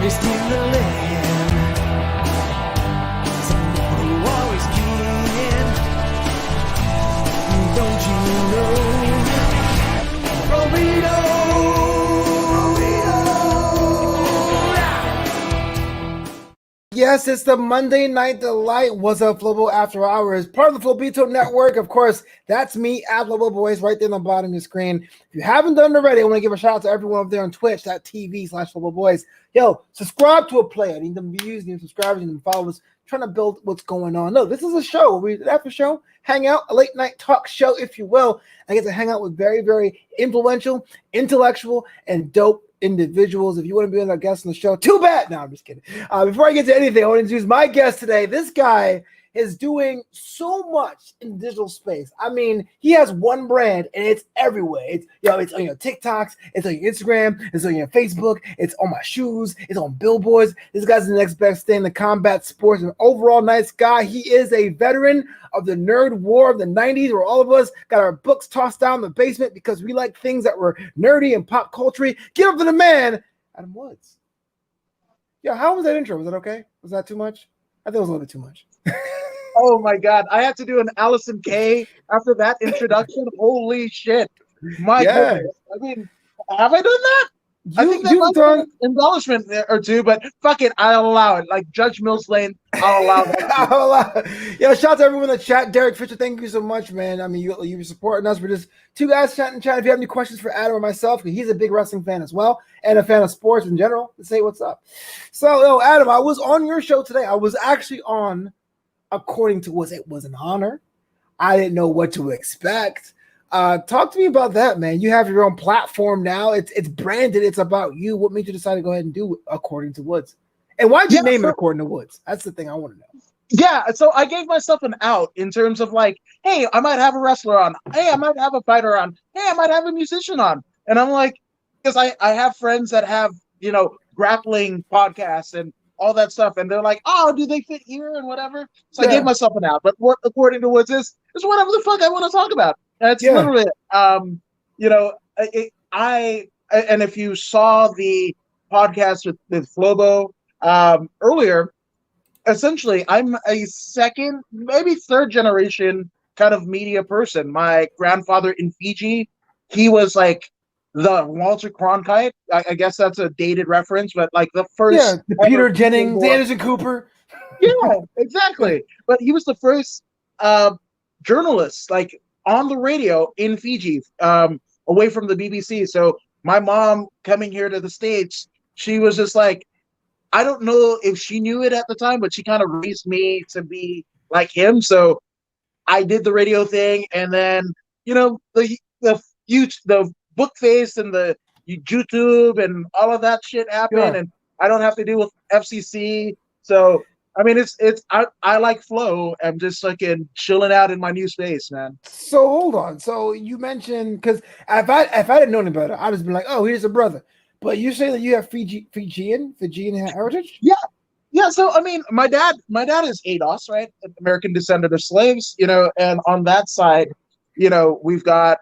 It's in the land. Someone who always can. Don't you know? Burrito. Yes, it's the Monday Night Delight. What's up, Flobo After Hours? Part of the Flobito Network. Of course, that's me at Flobo Boyce right there on the bottom of your screen. If you haven't done it already, I want to give a shout out to everyone up there on Twitch.tv/Flobo Boyce. Yo, subscribe to a play. I need them views, need subscribers, need them followers. Trying to build what's going on. No, this is a show. We after show, hang out, a late night talk show, if you will. I get to hang out with very, very influential, intellectual, and dope individuals. If you want to be on our guest on the show, too bad. No, I'm just kidding. Before I get to anything, I want to introduce my guest today. This guy is doing so much in digital space. I mean, he has one brand and it's everywhere. It's it's on your TikToks, it's on your Instagram, it's on your Facebook, it's on my shoes, it's on billboards. This guy's the next best thing in the combat sports, an overall nice guy. He is a veteran of the nerd war of the 90s, where all of us got our books tossed down in the basement because we like things that were nerdy and pop culture. Give up to the man, Adam Woods. Yeah, how was that intro? Was that okay? Was that too much? I think it was a little bit too much. Oh my God, I had to do an Allison K after that introduction. Holy shit. My goodness. I mean, have I done that? I think that's done an embellishment or two, but fuck it, I'll allow it. Like Judge Mills Lane, I'll allow that. I'll allow it. Yo, shout out to everyone in the chat. Derek Fisher, thank you so much, man. I mean, you were supporting us. We're just two guys chatting. If you have any questions for Adam or myself, he's a big wrestling fan as well, and a fan of sports in general, to say what's up. So, Adam, I was on your show today. I was actually on According to Woods. It was an honor. I didn't know what to expect. Talk to me about that, man. You have your own platform now. It's branded. It's about you. What made you decide to go ahead and do According to Woods? And why did you name it According to Woods? That's the thing I want to know. Yeah, so I gave myself an out in terms of like, hey, I might have a wrestler on. Hey, I might have a fighter on. Hey, I might have a musician on. And I'm like, because I have friends that have, grappling podcasts and all that stuff, and they're like, oh, do they fit here and whatever? So I gave myself an out. But what According to Woods is whatever the fuck I want to talk about. And it's literally, and if you saw the podcast with Flobo earlier, essentially, I'm a second, maybe third generation kind of media person. My grandfather in Fiji, he was like the Walter Cronkite. I guess that's a dated reference, but like the first. The Peter Jennings, Anderson Cooper. Yeah, exactly. But he was the first journalist, like on the radio in Fiji, away from the BBC. So my mom coming here to the States, she was just like, I don't know if she knew it at the time, but she kind of raised me to be like him. So I did the radio thing, and then the book face and the YouTube and all of that shit happened, and I don't have to deal with FCC. So I mean, I like flow. I'm just fucking chilling out in my new space, man. So hold on. So you mentioned, because if I didn't know any better, I'd just been like, oh, here's a brother. But you say that you have Fijian heritage? Yeah. So I mean, my dad is ADOS, right? American descendant of slaves, and on that side, we've got,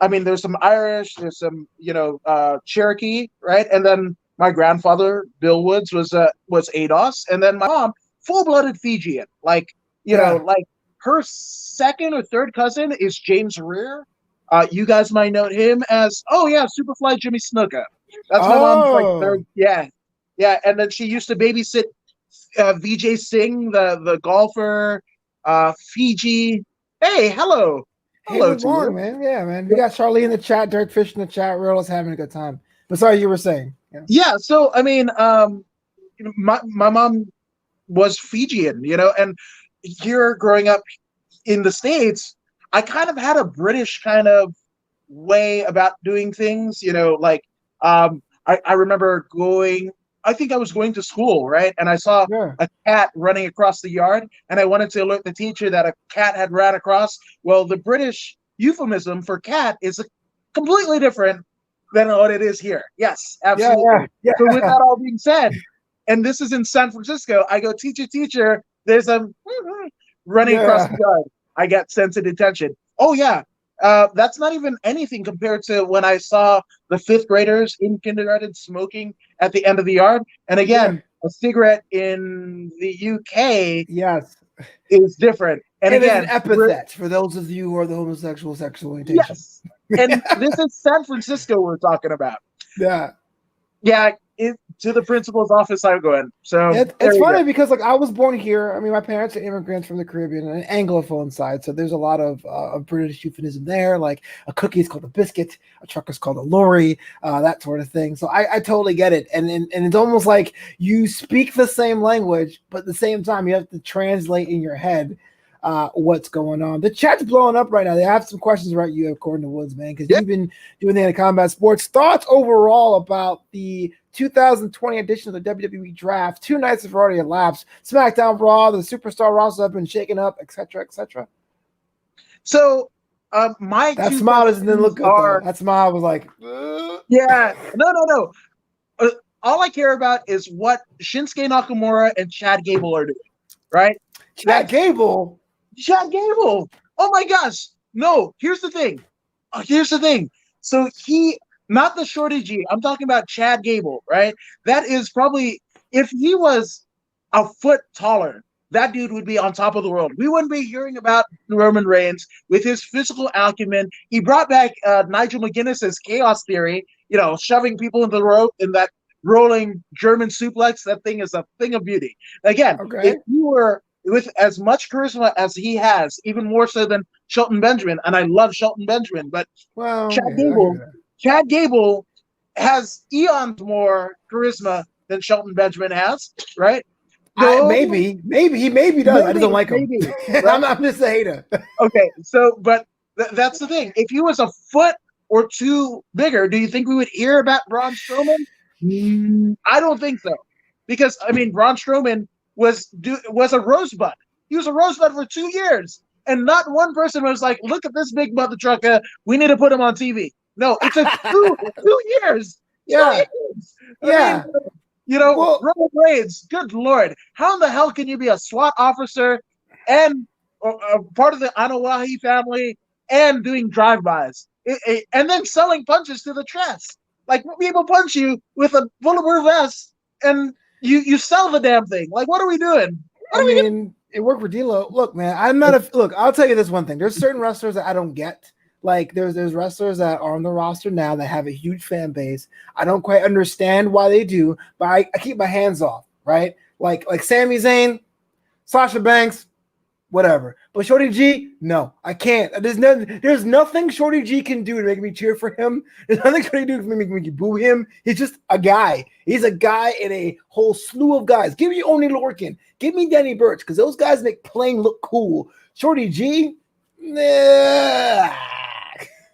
I mean, there's some Irish, there's some, Cherokee, right? And then my grandfather, Bill Woods, was ADOS, and then my mom, full-blooded Fijian. Like her second or third cousin is James Rear. You guys might know him as, Superfly Jimmy Snuka. That's my mom's like third. Yeah. And then she used to babysit Vijay Singh, the golfer, Fiji. Hey, hello. Hello to you, man. Yeah, man. We got Charlie in the chat, Dirk Fish in the chat. We're all having a good time. But sorry, you were saying. Yeah. So I mean, my mom was Fijian, and here growing up in the States, I kind of had a British kind of way about doing things. I remember I think I was going to school, right? And I saw a cat running across the yard, and I wanted to alert the teacher that a cat had ran across. Well, the British euphemism for cat is completely different than what it is here. Yes, absolutely. Yeah. So with that all being said, and this is in San Francisco, I go, teacher, there's a running across the yard. I get sent to detention. Oh, yeah. That's not even anything compared to when I saw the fifth graders in kindergarten smoking at the end of the yard. And Yeah. again, a cigarette in the UK Yes. is different. And It is an again, epithet for those of you who are the homosexual sexual orientation. yes. And this is San Francisco we're talking about. Yeah. Yeah, to the principal's office I'm going. So It's funny because like I was born here. I mean, my parents are immigrants from the Caribbean and an Anglophone side, so there's a lot of British euphemism there. Like a cookie is called a biscuit, a truck is called a lorry, that sort of thing. So I totally get it, and it's almost like you speak the same language, but at the same time you have to translate in your head what's going on. The chat's blowing up right now. They have some questions about you, according to Woods, man, because you've been doing the combat sports. Thoughts overall about the 2020 edition of the WWE Draft? 2 nights have already elapsed. SmackDown, Raw, the Superstar roster have been shaken up, etc., etc. So my That two smile doesn't look good. are, Though. That smile was like, yeah, no. All I care about is what Shinsuke Nakamura and Chad Gable are doing, right? Chad Gable. Chad Gable. Oh my gosh. No, here's the thing. So not the Shorty G. I'm talking about Chad Gable, right? That is probably, if he was a foot taller, that dude would be on top of the world. We wouldn't be hearing about Roman Reigns with his physical acumen. He brought back Nigel McGuinness's chaos theory, shoving people in the rope in that rolling German suplex. That thing is a thing of beauty. Again, if you were with as much charisma as he has, even more so than Shelton Benjamin, and I love Shelton Benjamin, but Chad Gable has eons more charisma than Shelton Benjamin has, right? Maybe he does. I just don't like him. Right? I'm just a hater. Okay, so but that's the thing. If he was a foot or two bigger, do you think we would hear about Braun Strowman? I don't think so, because I mean Braun Strowman was a rosebud. He was a rosebud for 2 years, and not one person was like, "Look at this big mother trucker. We need to put him on TV." No, it took 2 years. Yeah, I mean, Roman Reigns. Good Lord, how in the hell can you be a SWAT officer and part of the Anoa'i family and doing drive-bys and then selling punches to the chest? Like people punch you with a bulletproof vest and you sell the damn thing. Like, what are we doing? It worked for D'Lo. Look, man, I'll tell you this one thing. There's certain wrestlers that I don't get. Like, there's wrestlers that are on the roster now that have a huge fan base. I don't quite understand why they do, but I keep my hands off, right? Like Sami Zayn, Sasha Banks, whatever. But Shorty G, no, I can't. There's nothing Shorty G can do to make me cheer for him. There's nothing Shorty G can do to make me boo him. He's just a guy. He's a guy in a whole slew of guys. Give me Oney Lorcan. Give me Danny Burch, because those guys make playing look cool. Shorty G, nah.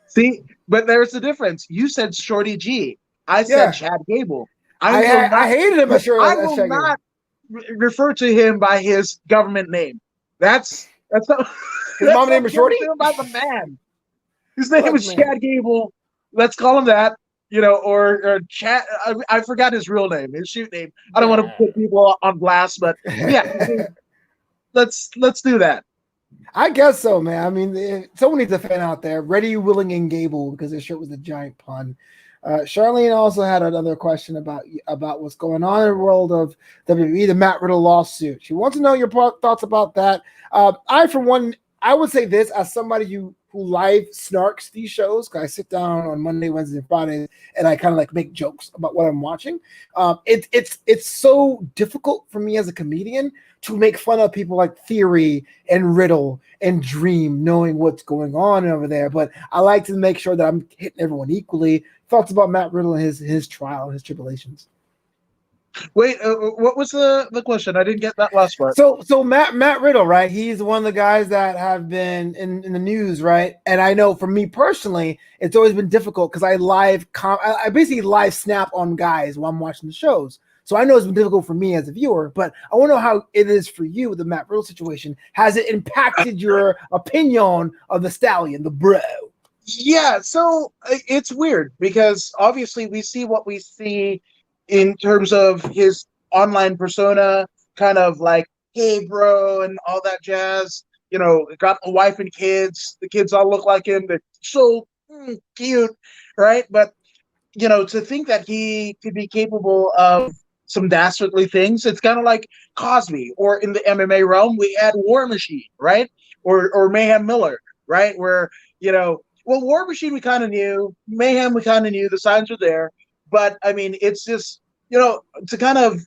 See, but there's a difference. You said Shorty G. I said Chad Gable. I hated him. I will not refer to him by his government name. That's not his mom name is Shorty. About the man. His name was Chad Gable. Let's call him that. Or Chad. I forgot his real name, his shoot name. I don't want to put people on blast, but yeah, let's do that. I guess so, man. I mean, someone needs a fan out there. Ready, willing, and Gable, because his shirt was a giant pun. Charlene also had another question about what's going on in the world of WWE, the Matt Riddle lawsuit. She wants to know your thoughts about that. For one, I would say this as somebody who live snarks these shows, because I sit down on Monday, Wednesday, and Friday, and I kind of like make jokes about what I'm watching. It's so difficult for me as a comedian to make fun of people like Theory and Riddle and Dream, knowing what's going on over there. But I like to make sure that I'm hitting everyone equally. Thoughts about Matt Riddle and his trial, his tribulations. Wait, what was the question? I didn't get that last part. So Matt Riddle, right? He's one of the guys that have been in the news, right? And I know for me personally, it's always been difficult because I basically live snap on guys while I'm watching the shows. So I know it's been difficult for me as a viewer, but I want to know how it is for you with the Matt Riddle situation. Has it impacted your opinion of the Stallion, the bro? Yeah, so it's weird because obviously we see what we see in terms of his online persona, kind of like, hey, bro, and all that jazz. got a wife and kids. The kids all look like him. They're so cute, right? But to think that he could be capable of some dastardly things, it's kind of like Cosby, or in the MMA realm, we had War Machine, right? Or Mayhem Miller, right? Where, well, War Machine we kind of knew, Mayhem we kind of knew, the signs were there, but I mean, it's just, to kind of,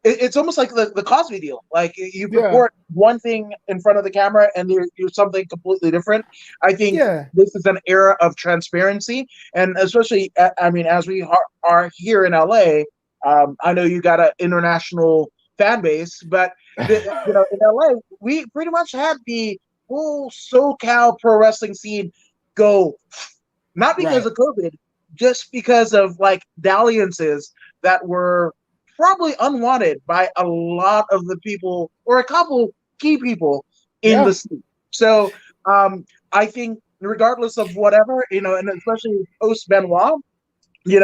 it's almost like the Cosby deal. Like you report one thing in front of the camera and you're something completely different. I think this is an era of transparency, and especially, I mean, as we are here in LA, I know you got an international fan base, but in LA, we pretty much had the whole SoCal pro wrestling scene go, not because of COVID, just because of like dalliances that were probably unwanted by a lot of the people, or a couple key people in the scene. So I think regardless of whatever, and especially post Benoit, you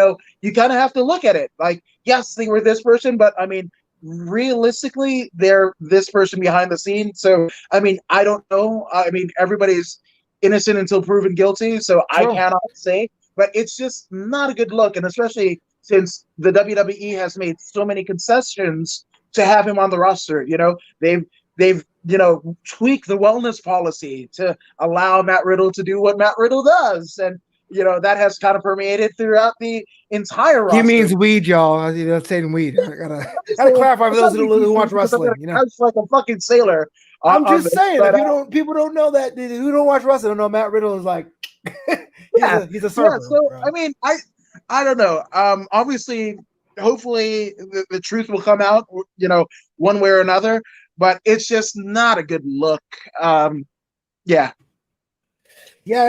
kind of have to look at it like, yes, they were this person, but I mean, realistically, they're this person behind the scenes. So I mean, I don't know. I mean, everybody's innocent until proven guilty, so I cannot say. But it's just not a good look, and especially since the WWE has made so many concessions to have him on the roster. They've tweaked the wellness policy to allow Matt Riddle to do what Matt Riddle does, and that has kind of permeated throughout the entire roster. He means weed, y'all. Saying weed. I gotta clarify for those who watch wrestling. I was like a fucking sailor. I'm just saying, if people don't know that, who don't watch wrestling don't know Matt Riddle is like, he's a server. Yeah, so bro. I mean, I don't know. Obviously, hopefully, the truth will come out, one way or another. But it's just not a good look. Yeah,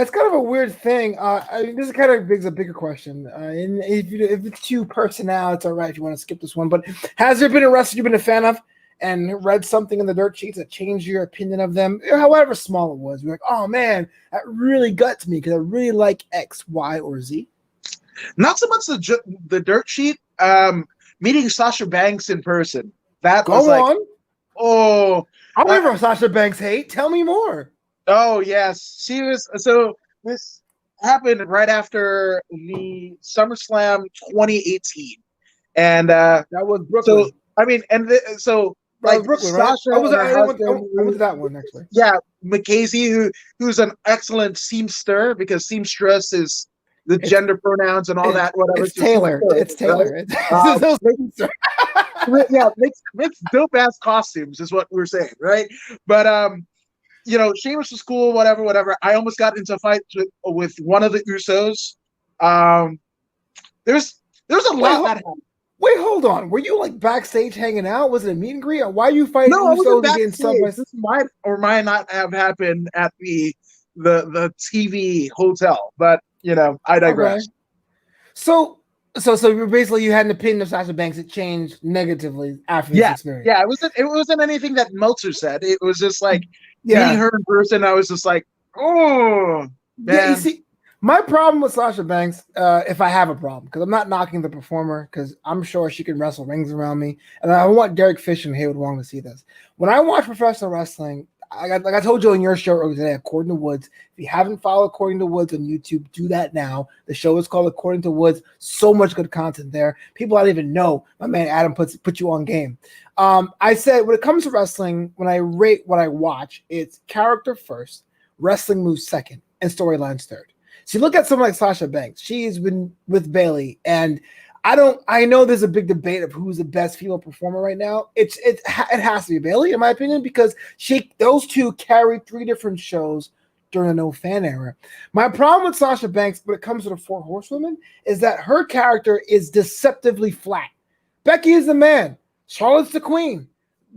it's kind of a weird thing. I mean, this is kind of begs a bigger question. And if it's too personal, it's all right if you want to skip this one. But has there been a wrestler you've been a fan of and read something in the dirt sheets that changed your opinion of them, however small it was? You're like, oh man, that really guts me because I really like X, Y, or Z. Not so much the dirt sheet. Meeting Sasha Banks in person. That was like, oh, I'm waiting for Sasha Banks hate. Tell me more. Oh yes, she was. So this happened right after the SummerSlam 2018, and that was Brooklyn. So I mean, and like Brooklyn, Sasha, right? I went to that one actually. Yeah, McKasey, who's an excellent seamster, because seamstress is the gender pronouns and all that. Whatever. It's Taylor. It's Taylor. Right? Yeah, makes dope ass costumes is what we're saying, right? But Sheamus was cool, whatever. I almost got into a fight with one of the Usos. There's a lot that happened. Wait, hold on. Were you like backstage hanging out? Was it a meet and greet? Or why are you fighting Usos against somebody? This might or might not have happened at the TV hotel, but I digress. Okay. So basically you had an opinion of Sasha Banks that changed negatively after this experience. Yeah, it wasn't anything that Meltzer said. It was just like meeting her in person. I was just like, oh, man. Yeah, you see, my problem with Sasha Banks, if I have a problem, because I'm not knocking the performer, because I'm sure she can wrestle rings around me, and I want Derek Fisher and Haywood Wong to see this. When I watch professional wrestling, like I told you in your show earlier today, According to Woods. If you haven't followed According to Woods on YouTube, do that now. The show is called According to Woods. So much good content there. People I don't even know. My man Adam put you on game. I said when it comes to wrestling, when I rate what I watch, it's character first, wrestling moves second, and storylines third. So you look at someone like Sasha Banks. She's been with Bayley, and I know there's a big debate of who's the best female performer right now. It has to be Bayley, in my opinion, because those two carried 3 different shows during the no fan era. My problem with Sasha Banks when it comes to the 4 horsewomen is that her character is deceptively flat. Becky is the man. Charlotte's the queen.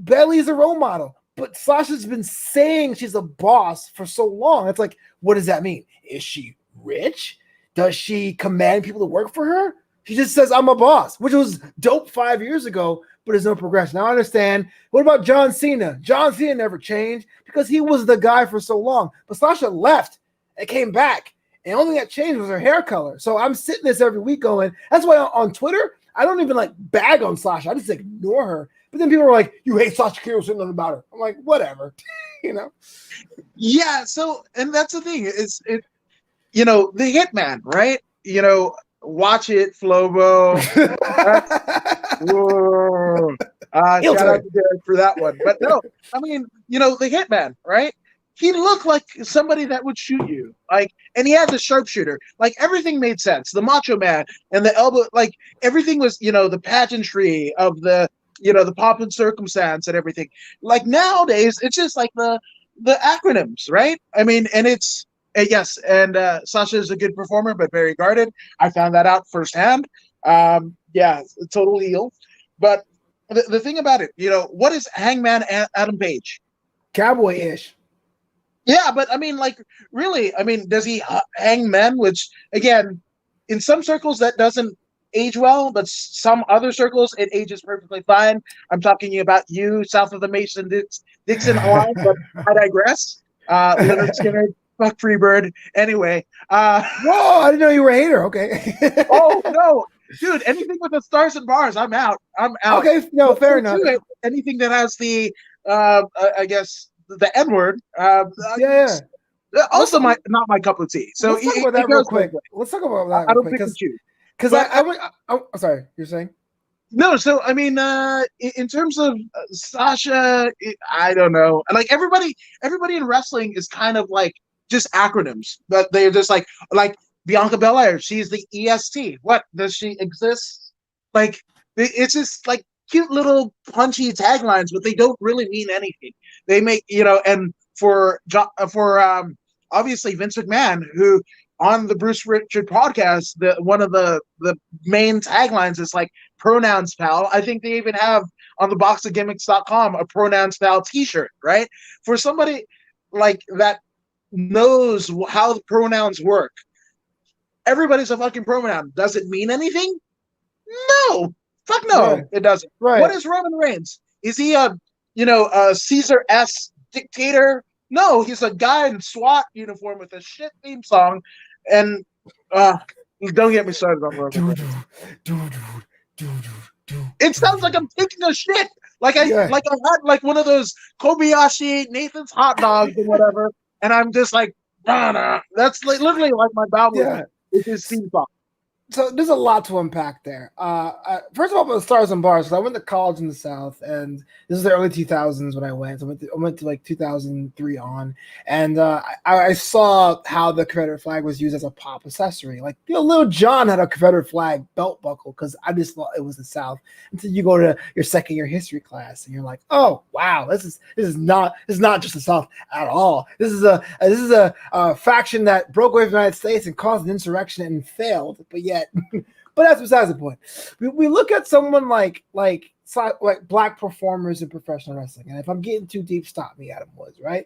Bayley's a role model. But Sasha's been saying she's a boss for so long. It's like, what does that mean? Is she rich? Does she command people to work for her? She just says, I'm a boss, which was dope 5 years ago, but there's no progression. Now I understand. What about John Cena? John Cena never changed because he was the guy for so long. But Sasha left and came back. And the only thing that changed was her hair color. So I'm sitting this every week going, that's why on Twitter, I don't even like bag on Sasha. I just ignore her. But then people are like, you hate Sasha Banks, say nothing about her. I'm like, whatever. you know. Yeah. So, and that's the thing is it. The Hitman, right? Watch it, Flobo. That's whoa. Heel Shout out turn. to Derek for that one. But no, I mean, the Hitman, right? He looked like somebody that would shoot you. And he had the sharpshooter. Everything made sense. The Macho Man and the elbow, everything was, the pageantry of the pomp and circumstance and everything. Nowadays, it's just like the acronyms, right? I mean, and it's yes, and Sasha is a good performer, but very guarded. I found that out firsthand. Yeah, total heel. But the thing about it, what is Hangman Adam Page? Cowboy-ish. Yeah, but I mean, really, I mean, does he hang men? Which, again, in some circles that doesn't age well, but some other circles it ages perfectly fine. I'm talking about you, south of the Mason-Dixon line, but I digress. Leonard Skinner, fuck Freebird. Anyway. Whoa, I didn't know you were a hater. Okay. Oh, no. Dude, anything with the stars and bars, I'm out. I'm out. Okay, no, fair enough. Anything that has the, I guess, the N word. Yeah. Also, not my cup of tea. So let's talk about that real quick. Let's talk about that. I don't pick and choose. Because I'm sorry, you're saying? No, so I mean, in terms of Sasha, I don't know. Everybody in wrestling is kind of just acronyms, but they're just like Bianca Belair. She's the EST. What does she exist? It's just cute little punchy taglines, but they don't really mean anything. They make and for obviously Vince McMahon, who on the Bruce Richard podcast, one of the main taglines is pronouns pal. I think they even have on the boxofgimmicks.com a pronouns pal t-shirt, right? For somebody that knows how the pronouns work. Everybody's a fucking pronoun. Does it mean anything? No. Fuck no, right. It doesn't. Right. What is Roman Reigns? Is he a Caesar S dictator? No, he's a guy in SWAT uniform with a shit theme song. And don't get me started on Roman Reigns. It sounds like I'm taking a shit. I had one of those Kobayashi Nathan's hot dogs or whatever, and I'm just nah. That's literally my bowel movement. It's his theme song. So there's a lot to unpack there. First of all, about the stars and bars, because I went to college in the South, and this is the early 2000s when I went. So I went to 2003 on, and I saw how the Confederate flag was used as a pop accessory. Little John had a Confederate flag belt buckle because I just thought it was the South. Until you go to your second year history class, and you're like, oh wow, this is not just the South at all. This is a faction that broke away from the United States and caused an insurrection and failed, but yet. But that's besides the point. We look at someone like black performers in professional wrestling, and if I'm getting too deep, stop me, Adam Woods. Right?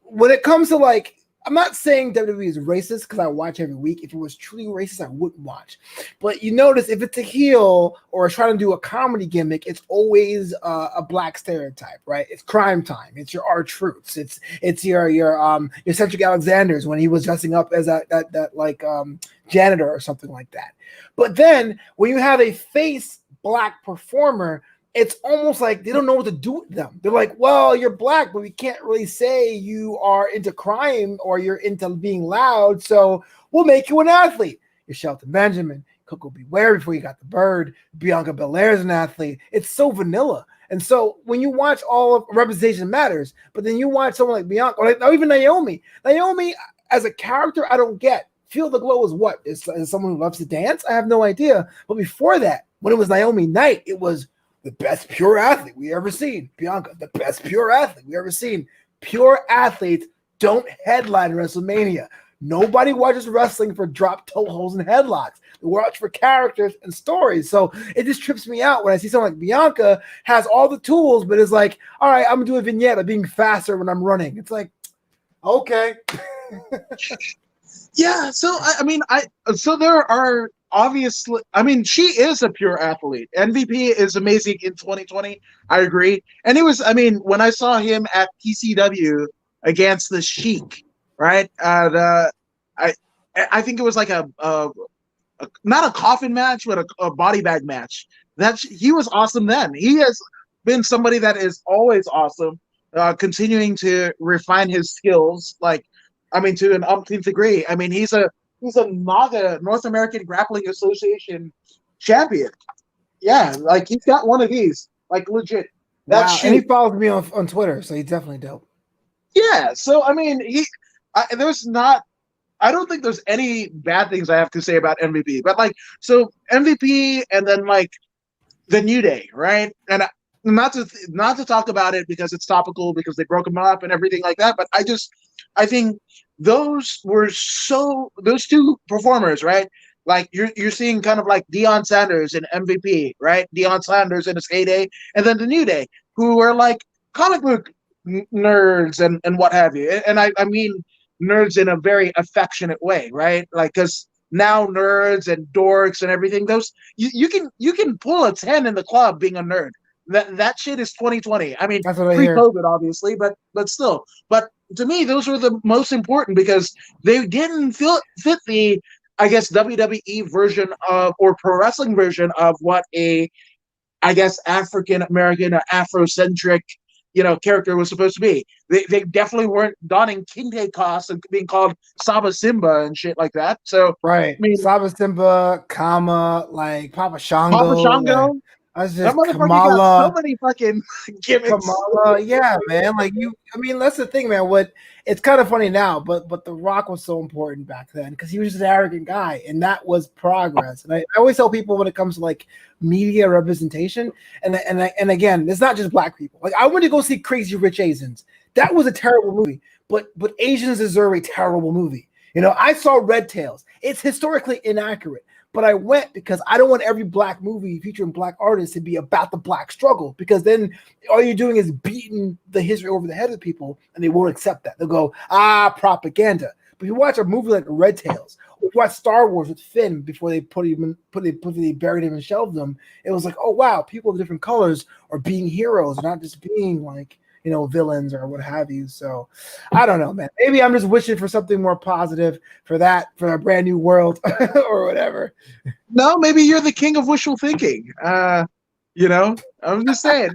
When it comes to I'm not saying WWE is racist because I watch every week. If it was truly racist, I wouldn't watch. But you notice if it's a heel or trying to do a comedy gimmick, it's always a black stereotype, right? It's Crime Time. It's your R-Truths. It's your Cedric Alexander's when he was dressing up as that janitor or something like that. But then when you have a face black performer, it's almost like they don't know what to do with them. They're like, well, you're black, but we can't really say you are into crime or you're into being loud, so we'll make you an athlete. You're Shelton Benjamin, Coco Beware before you got the bird, Bianca Belair is an athlete. It's so vanilla. And so when you watch all of representation matters, but then you watch someone like Bianca, or even Naomi. Naomi, as a character, I don't get. Feel the Glow is what? Is someone who loves to dance? I have no idea. But before that, when it was Naomi Knight, it was the best pure athlete we ever seen. Bianca, the best pure athlete we ever seen. Pure athletes don't headline WrestleMania. Nobody watches wrestling for drop toe holes and headlocks. They watch for characters and stories. So it just trips me out when I see someone like Bianca has all the tools, but is like, all right, I'm going to do a vignette of being faster when I'm running. It's like, okay. Yeah, so so there are obviously, she is a pure athlete. MVP is amazing in 2020. I agree. And it was, when I saw him at PCW against the Sheik, right? I think it was not a coffin match, but a body bag match. He was awesome then. He has been somebody that is always awesome. continuing to refine his skills, like, I mean, to an umpteenth degree. I mean, he's a NAGA, North American Grappling Association champion. Yeah, like he's got one of these, like legit. That Wow, and he shoe. follows me on Twitter, so he's definitely dope. Yeah, so I mean, there's not. I don't think there's any bad things I have to say about MVP, but like, so MVP and then like the New Day, right? And not to talk about it because it's topical because they broke them up and everything like that. But I think those two performers, right? Like you're seeing kind of like Deion Sanders in MVP, right? Deion Sanders in his heyday, and then the New Day, who are like comic book nerds and what have you. And I mean nerds in a very affectionate way, right? Like because now nerds and dorks and everything, those you can pull a 10 in the club being a nerd. That shit is 2020. I mean, That's what I hear. pre-COVID, obviously, but still. But to me, those were the most important because they didn't fit the, I guess, WWE version of or pro wrestling version of what a, I guess, African American or Afrocentric, character was supposed to be. They definitely weren't donning kente costs and being called Saba Simba and shit like that. So Right. I mean, Saba Simba, Kama, like Papa Shango. Papa Shango, Like, that's that just motherfucker got so Kamala. many fucking gimmicks. Kamala, yeah, man. Like I mean, that's the thing, man. It's kind of funny now, but The Rock was so important back then because he was just an arrogant guy, and that was progress. And I always tell people when it comes to like media representation, and again, it's not just black people. Like I went to go see Crazy Rich Asians. That was a terrible movie, but Asians deserve a terrible movie. I saw Red Tails. It's historically inaccurate. But I went because I don't want every black movie featuring black artists to be about the black struggle, because then all you're doing is beating the history over the head of people, and they won't accept that. They'll go, propaganda. But if you watch a movie like Red Tails, or you watch Star Wars with Finn before they they buried him and shelved him, it was like, oh wow, people of different colors are being heroes, not just being like villains or what have you. So I don't know, man. Maybe I'm just wishing for something more positive for a brand new world or whatever. No, maybe you're the king of wishful thinking. I'm just saying,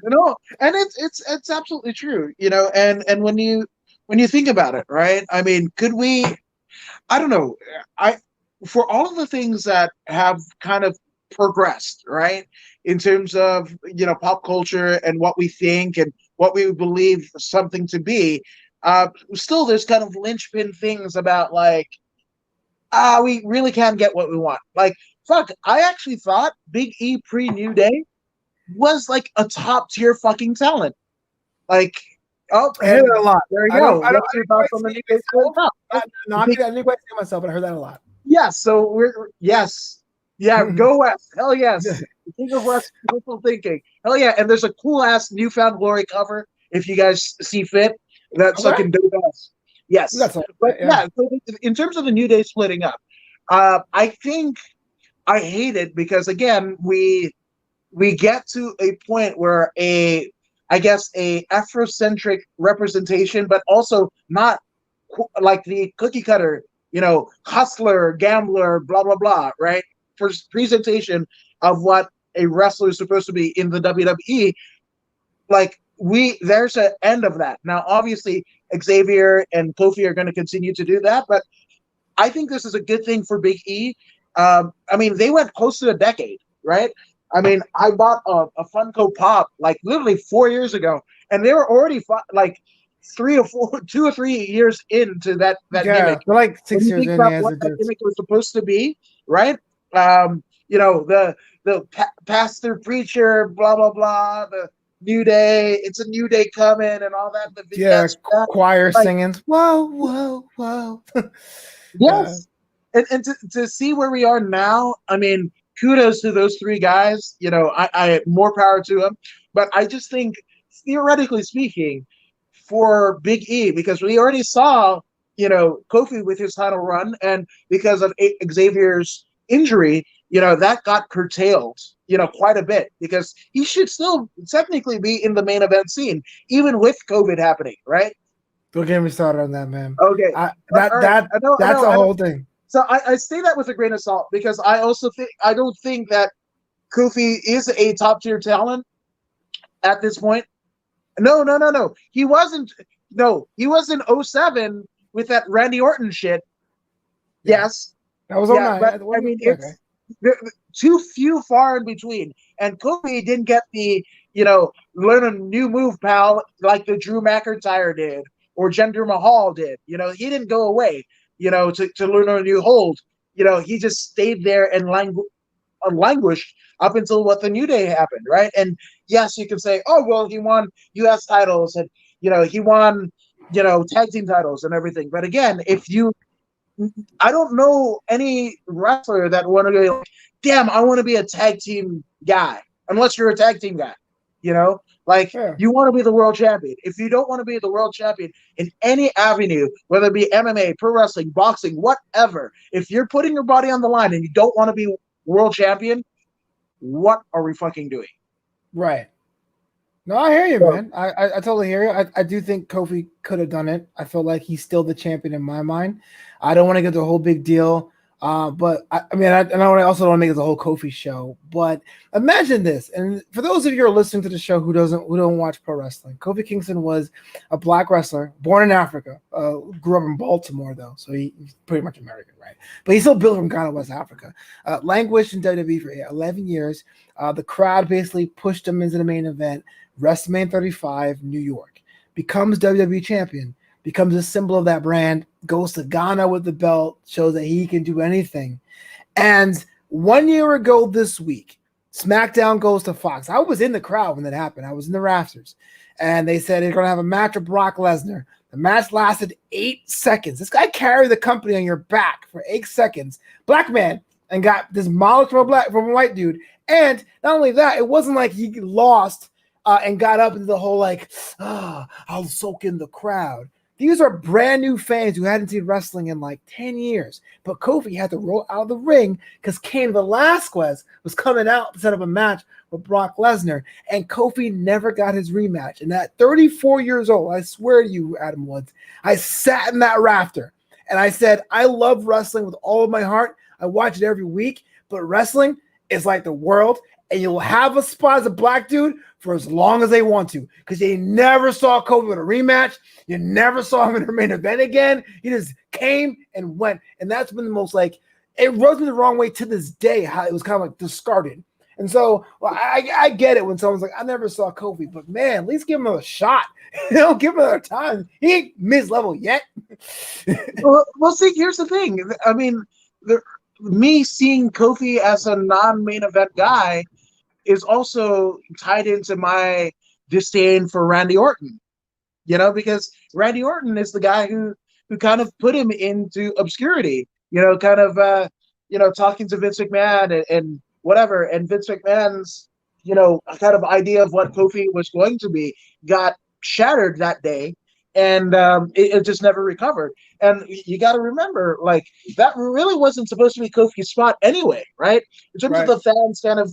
and it's absolutely true, and when you think about it, right? I mean, could we? I don't know. For all of the things that have kind of progressed, right, in terms of pop culture and what we think and what we believe something to be, still there's kind of linchpin things about like, we really can't get what we want. Like, fuck, I actually thought Big E pre-New Day was like a top tier fucking talent. Like, oh, I hear that a lot. there you I go. don't What's your thoughts on the New Day split up? I didn't quite say myself, but I heard that a lot. Yeah, so go West. Hell yes. The King of West wishful thinking. Hell yeah. And there's a cool ass Newfound Glory cover if you guys see fit. That's fucking dope ass. Yes. But yeah, so in terms of the New Day splitting up, I think I hate it because again, we get to a point where a Afrocentric representation, but also not like the cookie cutter, hustler, gambler, blah blah blah, right? For presentation of what a wrestler is supposed to be in the WWE, like there's an end of that. Now, obviously, Xavier and Kofi are going to continue to do that, but I think this is a good thing for Big E. I mean, they went close to a decade, right? I mean, I bought a Funko Pop like literally 4 years ago, and they were already like 2 or 3 years into that gimmick. They're like 6 years in. What that gimmick was supposed to be, right? The pastor preacher, blah blah blah. The New Day, it's a New Day coming, and all that. The choir singing. Whoa, whoa, whoa. Yes, and to see where we are now, I mean, kudos to those three guys. I more power to them. But I just think, theoretically speaking, for Big E, because we already saw, Kofi with his title run, and because of Xavier's injury, that got curtailed, quite a bit, because he should still technically be in the main event scene, even with COVID happening, right? Don't get me started on that, man. Okay. That's a whole thing. So I say that with a grain of salt, because I don't think that Kofi is a top tier talent at this point. No. He wasn't. No, he was in '07 with that Randy Orton shit. Yeah. Yes. That was Yeah, 09. but I mean, Okay. it's too few far in between. And Kofi didn't get the, learn a new move, pal, like the Drew McIntyre did or Jinder Mahal did. He didn't go away, to learn a new hold. He just stayed there and languished up until what the New Day happened, right? And yes, you can say, oh, well, he won U.S. titles and, he won, tag team titles and everything. But again, I don't know any wrestler that want to go, damn, I want to be a tag team guy, unless you're a tag team guy, like Yeah. you want to be the world champion. If you don't want to be the world champion in any avenue, whether it be MMA, pro wrestling, boxing, whatever, if you're putting your body on the line and you don't want to be world champion, what are we fucking doing? Right. No, I hear you, man. I totally hear you. I do think Kofi could have done it. I feel like he's still the champion in my mind. I don't want to get the whole big deal, but I also don't want to make it a whole Kofi show. But imagine this, and for those of you who are listening to the show who don't watch pro wrestling, Kofi Kingston was a black wrestler born in Africa. Grew up in Baltimore though, so he's pretty much American, right? But he's still built from Ghana, West Africa. Languished in WWE for 11 years. The crowd basically pushed him into the main event. WrestleMania 35, New York, becomes WWE champion, becomes a symbol of that brand, goes to Ghana with the belt, shows that he can do anything. And 1 year ago this week, SmackDown goes to Fox. I was in the crowd when that happened. I was in the rafters. And they said they're going to have a match with Brock Lesnar. The match lasted 8 seconds. This guy carried the company on your back for 8 seconds. Black man. And got demolished from a white dude. And not only that, it wasn't like he lost and got up into the whole I'll soak in the crowd. These are brand new fans who hadn't seen wrestling in like 10 years. But Kofi had to roll out of the ring because Cain Velasquez was coming out to set up a match with Brock Lesnar. And Kofi never got his rematch. And at 34 years old, I swear to you, Adam Woods, I sat in that rafter and I said, I love wrestling with all of my heart. I watch it every week. But wrestling is like the world. And you'll have a spot as a black dude for as long as they want to, because you never saw Kobe with a rematch. You never saw him in the main event again. He just came and went. And that's been the most it rubs me the wrong way to this day, how it was kind of discarded. And so I get it when someone's like, I never saw Kobe, but man, at least give him a shot. Give him another time. He ain't mid-level yet. well, see, here's the thing. I mean, me seeing Kofi as a non-main event guy is also tied into my disdain for Randy Orton, because Randy Orton is the guy who kind of put him into obscurity, talking to Vince McMahon and whatever. And Vince McMahon's, kind of idea of what Kofi was going to be got shattered that day. And it just never recovered. And you got to remember, that really wasn't supposed to be Kofi's spot anyway, right? In terms of the fans kind of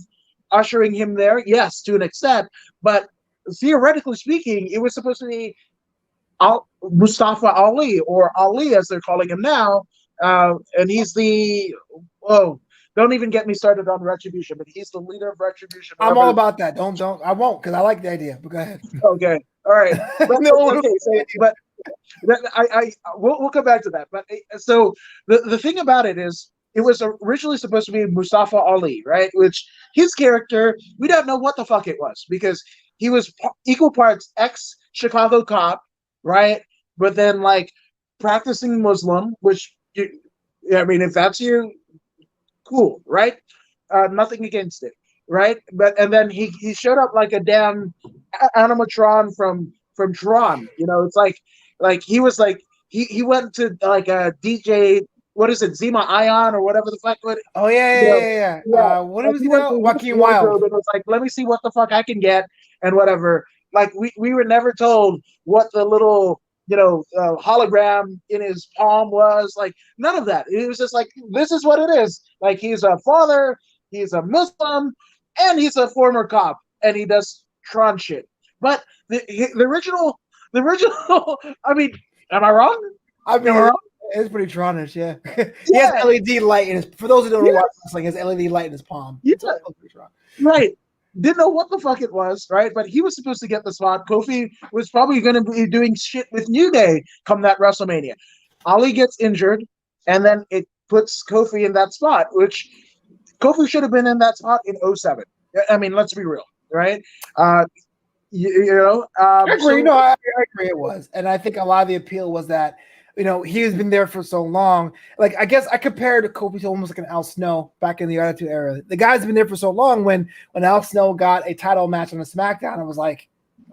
ushering him there, yes, to an extent, but theoretically speaking, it was supposed to be Mustafa Ali, or Ali as they're calling him now, and he's don't even get me started on Retribution, but he's the leader of Retribution. I'm all about that. Don't I won't, because I like the idea. But go ahead. Okay, all right. We'll come back to that. But so the thing about it is, it was originally supposed to be Mustafa Ali, right? Which his character, we don't know what the fuck it was, because he was equal parts ex-Chicago cop, right? But then practicing Muslim, which, if that's you, cool, right? Nothing against it, right? And then he showed up like a damn animatron from Tron. It's like he was he went to a DJ. What is it, Zima Ion or whatever the fuck? Oh yeah. What was he called? Joaquin Wild. It was let me see what the fuck I can get and whatever. We were never told what the little hologram in his palm was. None of that. It was just this is what it is. He's a father, he's a Muslim, and he's a former cop, and he does Tron shit. But the original. I mean, am I wrong? It's pretty Tronish, yeah. He has LED light in his. For those who don't know watch wrestling, he has LED light in his palm. Yeah. Right. Didn't know what the fuck it was, right? But he was supposed to get the spot. Kofi was probably going to be doing shit with New Day come that WrestleMania. Ali gets injured, and then it puts Kofi in that spot, which Kofi should have been in that spot in '07. I mean, let's be real, right? I agree. No, I agree. It was, and I think a lot of the appeal was that he has been there for so long. Like I guess I compared Kofi to almost like an Al Snow back in the Attitude Era. The guy's been there for so long. When Al Snow got a title match on a SmackDown, I was like,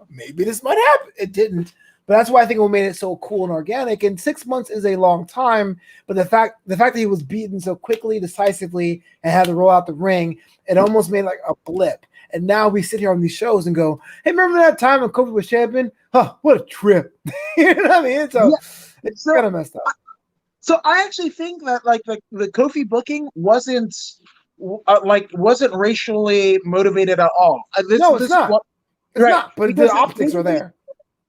maybe this might happen. It didn't, but that's why I think what made it so cool and organic. And 6 months is a long time, but the fact that he was beaten so quickly, decisively, and had to roll out the ring, it almost made like a blip. And now we sit here on these shows and go, hey, remember that time when Kofi was champion? Huh, what a trip. You know what I mean? So it's kind of messed up. So I actually think that like the Kofi booking wasn't racially motivated at all. It's not. It's not, but because the optics are there.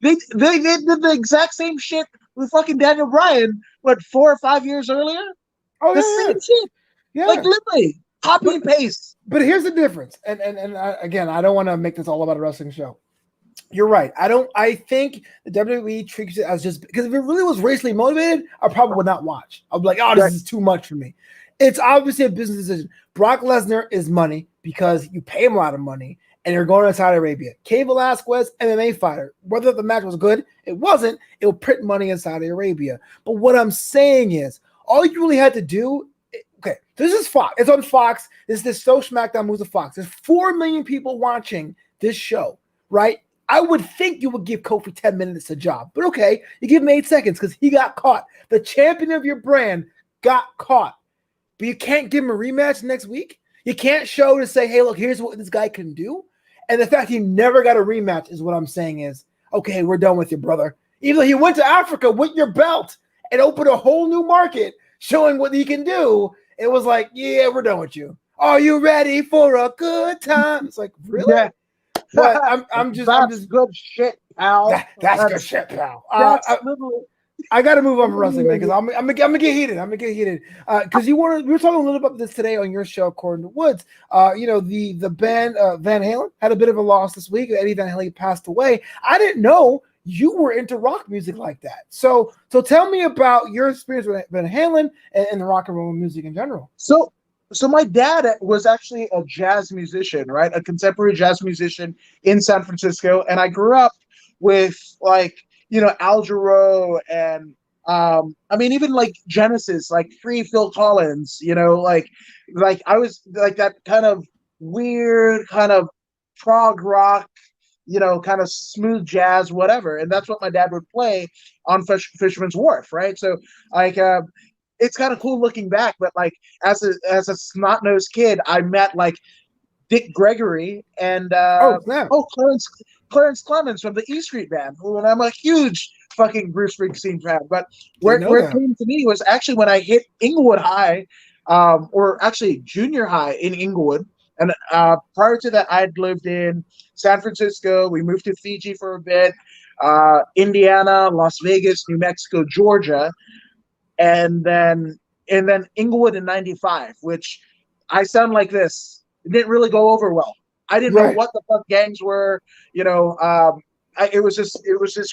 They did the exact same shit with fucking Daniel Bryan, 4 or 5 years earlier? Oh, the same shit. Yeah. Like literally, copy and paste. But here's the difference. And again, I don't want to make this all about a wrestling show. You're right. I think the WWE treats it as just because if it really was racially motivated, I probably would not watch. I'd be like, oh, this is too much for me. It's obviously a business decision. Brock Lesnar is money because you pay him a lot of money and you're going to Saudi Arabia. Cain Velasquez, MMA fighter. Whether the match was good, it wasn't. It'll print money in Saudi Arabia. But what I'm saying is, all you really had to do. Okay, this is Fox. It's on Fox. This So SmackDown moves to Fox. There's 4 million people watching this show, right? I would think you would give Kofi 10 minutes a job, but okay, you give him 8 seconds because he got caught. The champion of your brand got caught, but you can't give him a rematch next week. You can't show to say, hey, look, here's what this guy can do. And the fact he never got a rematch is what I'm saying is, okay, we're done with you, brother. Even though he went to Africa with your belt and opened a whole new market showing what he can do, it was like, yeah, we're done with you. Are you ready for a good time? It's like, really? Yeah. But I'm just good shit, pal. That's good shit, pal. I got to move on from wrestling, man, because I'm gonna get heated. I'm gonna get heated because we were talking a little about this today on your show, According to Woods. The band Van Halen had a bit of a loss this week. Eddie Van Halen passed away. I didn't know you were into rock music like that. So tell me about your experience with Van Halen and the rock and roll music in general. So my dad was actually a jazz musician, right? A contemporary jazz musician in San Francisco. And I grew up with Al Jarreau and even like Genesis, like free Phil Collins, like I was like that kind of weird kind of prog rock, kind of smooth jazz, whatever. And that's what my dad would play on Fisherman's Wharf, right? So it's kind of cool looking back, but like as a snot-nosed kid, I met like Dick Gregory and Clarence Clemens from the E Street Band, and I'm a huge fucking Bruce Springsteen fan. But where it came to me was actually when I hit Inglewood High, or actually junior high in Inglewood. And prior to that, I'd lived in San Francisco. We moved to Fiji for a bit, Indiana, Las Vegas, New Mexico, Georgia. And then Inglewood in '95, which I sound like this. It didn't really go over well. I didn't know what the fuck gangs were. It was just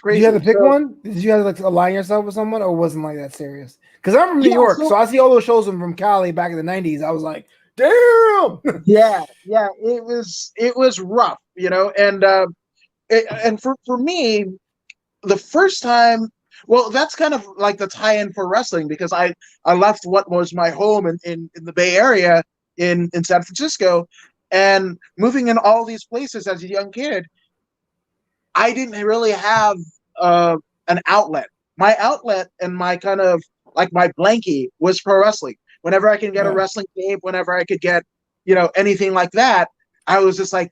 crazy. Did you have to pick one? Did you have to align yourself with someone, or wasn't like that serious? Because I'm from New York, so I see all those shows from Cali back in the '90s. I was like, damn. Yeah, it was rough, and for me, the first time. Well, that's kind of like the tie-in for wrestling because I left what was my home in the Bay Area in San Francisco, and moving in all these places as a young kid, I didn't really have an outlet. My outlet and my kind of like my blankie was pro wrestling. Whenever I could get a wrestling tape, whenever I could get anything like that, I was just like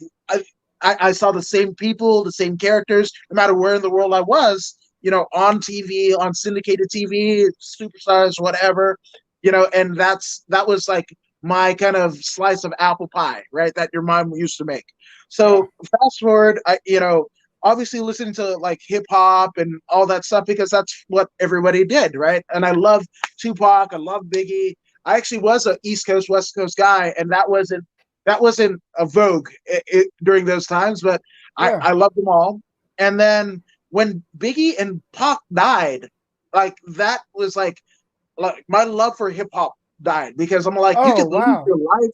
I saw the same people, the same characters, no matter where in the world I was. On TV, on syndicated TV, Superstars, whatever, and that was like my kind of slice of apple pie, right? That your mom used to make. So fast forward, obviously listening to like hip hop and all that stuff because that's what everybody did, right? And I love Tupac, I love Biggie. I actually was an East Coast, West Coast guy, and that wasn't that wasn't a vogue during those times, but Yeah. I loved them all. And then when Biggie and Pac died, like that was like my love for hip hop died, because I'm like, you Oh, could lose wow. your life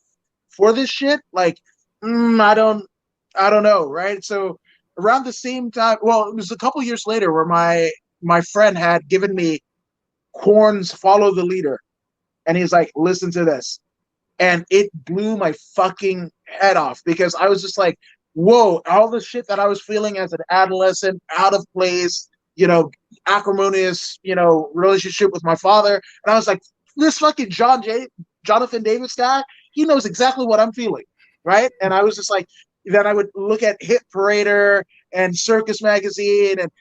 for this shit. Like, I don't know, right? So around the same time, well, it was a couple years later where my friend had given me Korn's "Follow the Leader," and he's like, listen to this, and it blew my fucking head off, because I was just like, whoa, all the shit that I was feeling as an adolescent, out of place, acrimonious, relationship with my father. And I was like, this fucking Jonathan Davis guy, he knows exactly what I'm feeling, right? And I was just like, then I would look at Hit Parader and Circus Magazine and,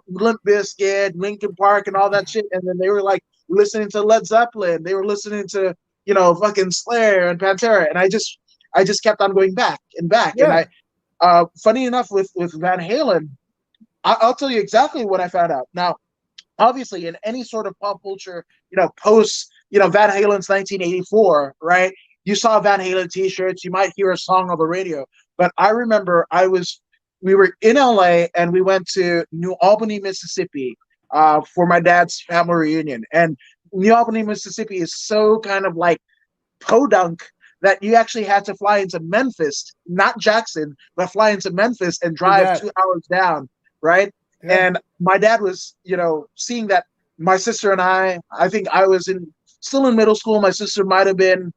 Limp Bizkit, Linkin Park and all that shit. And then they were like listening to Led Zeppelin. They were listening to, fucking Slayer and Pantera. And I just kept on going back and back. Yeah. And funny enough, with Van Halen, I'll tell you exactly what I found out. Now, obviously, in any sort of pop culture, post, Van Halen's 1984, right? You saw Van Halen T-shirts. You might hear a song on the radio. But I remember we were in LA and we went to New Albany, Mississippi, for my dad's family reunion. And New Albany, Mississippi is so kind of like podunk that you actually had to fly into Memphis, not Jackson, but fly into Memphis and drive 2 hours down, right? Yeah. And my dad was, seeing that my sister and I think I was still in middle school. My sister might have been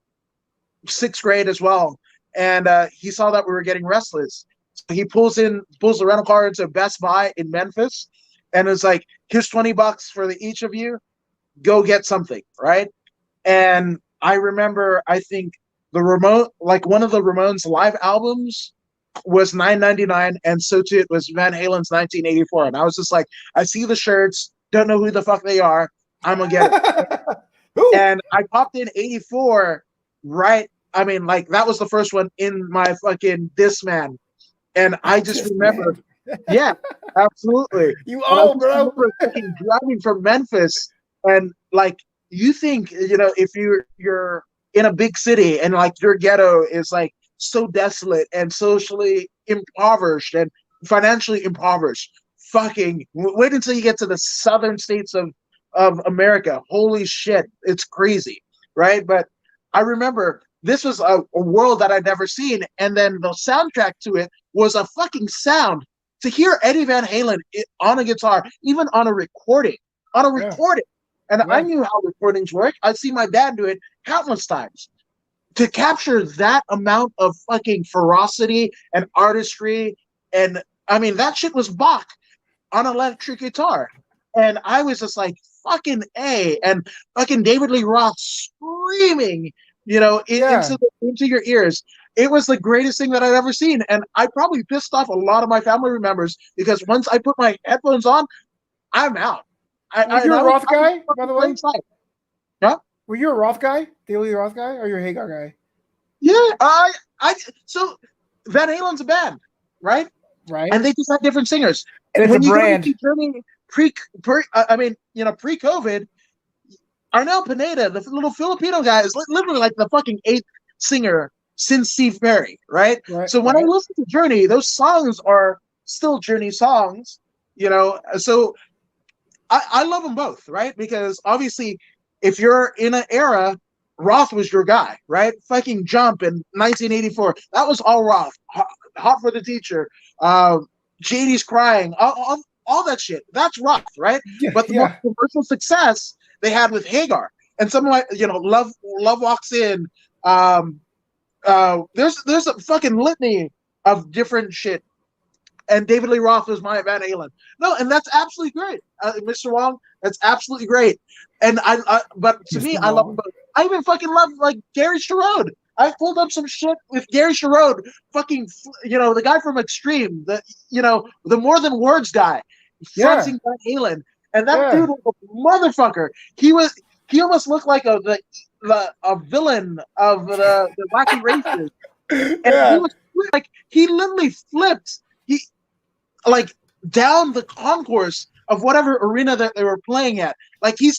6th grade as well. And he saw that we were getting restless. So he pulls the rental car into Best Buy in Memphis, and it's like, here's $20 for each of you. Go get something, right? And I remember, I think one of the Ramones live albums was $9.99, and so too it was Van Halen's 1984. And I was just like, I see the shirts, don't know who the fuck they are, I'm gonna get it. And I popped in 84, right? I mean, like, that was the first one in my fucking Discman. And I just remember, yeah, absolutely. You all, bro. Fucking driving from Memphis, and like, you think, if you're in a big city and like your ghetto is like so desolate and socially impoverished and financially impoverished, fucking wait until you get to the southern states of America. Holy shit, it's crazy, right? But I remember this was a world that I'd never seen, and then the soundtrack to it was a fucking sound. To hear Eddie Van Halen on a guitar, even on a recording. And I knew how recordings work. I'd seen my dad do it countless times. To capture that amount of fucking ferocity and artistry, and I mean, that shit was Bach on electric guitar. And I was just like, fucking A. And fucking David Lee Roth screaming, into your ears. It was the greatest thing that I'd ever seen. And I probably pissed off a lot of my family members, because once I put my headphones on, I'm out. Were you a Roth guy, by the way? Yeah? Were you a Roth guy? David Lee Roth guy? Or you're a Hagar guy? Yeah, so Van Halen's a band, right? Right. And they just have different singers. And it's when a brand. Pre-COVID, Arnel Pineda, the little Filipino guy, is literally like the fucking 8th singer since Steve Perry, right? So when I listen to Journey, those songs are still Journey songs, so I love them both, right? Because obviously, if you're in an era, Roth was your guy, right? Fucking Jump in 1984, that was all Roth. Hot for the Teacher, JD's Crying, all that shit. That's Roth, right? Yeah, but the more commercial success they had with Hagar, and something like, Love Walks In. There's a fucking litany of different shit. And David Lee Roth was my Van Halen. No, and that's absolutely great, Mr. Wong. That's absolutely great. And but to me, I love. I even fucking love like Gary Sherrod. I pulled up some shit with Gary Sherrod, fucking, the guy from Extreme, the More Than Words guy, fronting Van Halen, and that dude was a motherfucker. He almost looked like a villain of the Wacky Racers, and he was like, he literally flipped. Like down the concourse of whatever arena that they were playing at. Like he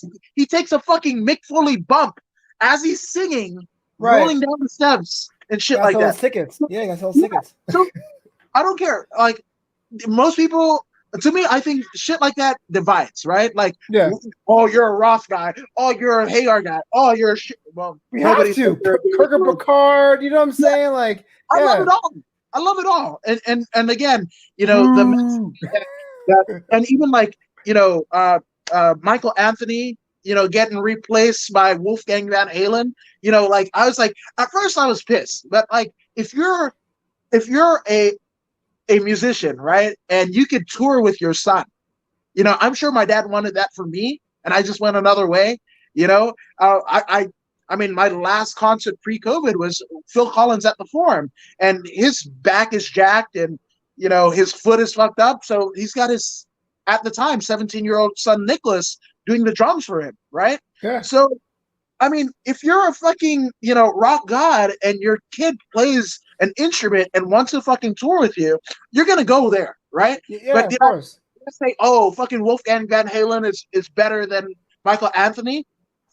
takes a fucking Mick Foley bump as he's singing, rolling down the steps, and shit Gotta like sell that. those tickets. Yeah, you gotta sell those Yeah. tickets. So I don't care. Like most people, to me, I think shit like that divides, right? Like, Yeah. oh, you're a Roth guy. Oh, you're a Hagar guy. Oh, you're a shit. Well, We have nobody to. said you're a Kirk David Lewis. Picard, you know what I'm Yeah, saying? Like, I love yeah. it all. I love it all. And again, the Woo. that, and even like Michael Anthony, getting replaced by Wolfgang Van Halen. Like I was like, at first I was pissed, but like if you're a musician, right, and you could tour with your son, I'm sure my dad wanted that for me, and I just went another way. I mean, my last concert pre-COVID was Phil Collins at the Forum, and his back is jacked, and his foot is fucked up, so he's got his, at the time, 17-year-old son Nicholas doing the drums for him, right? Yeah. So, I mean, if you're a fucking rock god and your kid plays an instrument and wants to fucking tour with you, you're gonna go there, right? Yeah, But of did I course. say, oh, fucking Wolfgang Van Halen is better than Michael Anthony?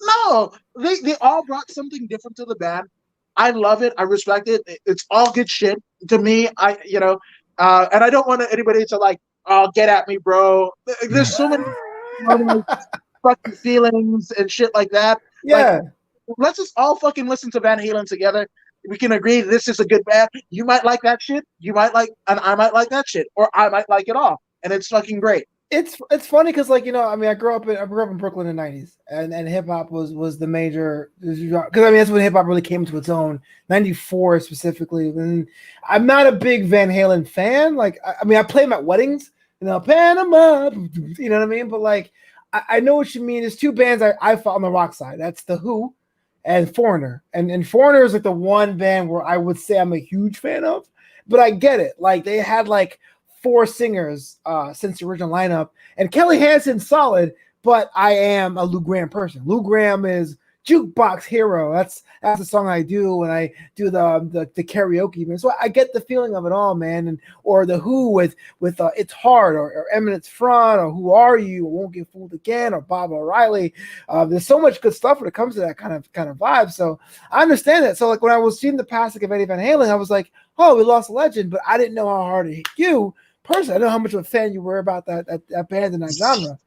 No, they all brought something different to the band. I love it. I respect it. It's all good shit to me. And I don't want anybody to like, oh, get at me, bro. There's so many fucking feelings and shit like that. Like, Yeah. let's just all fucking listen to Van Halen together. We can agree this is a good band. You might like that shit. You might like, and I might like that shit, or I might like it all, and it's fucking great. It's funny because I mean I grew up in Brooklyn in the 90s, and hip hop was the major, because I mean that's when hip hop really came to its own, 94 specifically. And I'm not a big Van Halen fan. Like I mean I play them at weddings, Panama, you know what I mean? But like I know what you mean. There's two bands I fought on the rock side. That's The Who and Foreigner. And Foreigner is like the one band where I would say I'm a huge fan of, but I get it. Like they had like 4 singers since the original lineup, and Kelly Hansen's solid, but I am a Lou Gramm person. Lou Gramm is Jukebox Hero. That's the song I do when I do the karaoke, man. So I get the feeling of it all, man. And or The Who with It's Hard, or Eminence Front, or Who Are You, or Won't Get Fooled Again, or Bob O'Reilly. There's so much good stuff when it comes to that kind of vibe. So I understand that. So like when I was seeing the passing of Eddie Van Halen, I was like, oh, we lost a legend, but I didn't know how hard it hit you personally. I know how much of a fan you were about that band and that genre.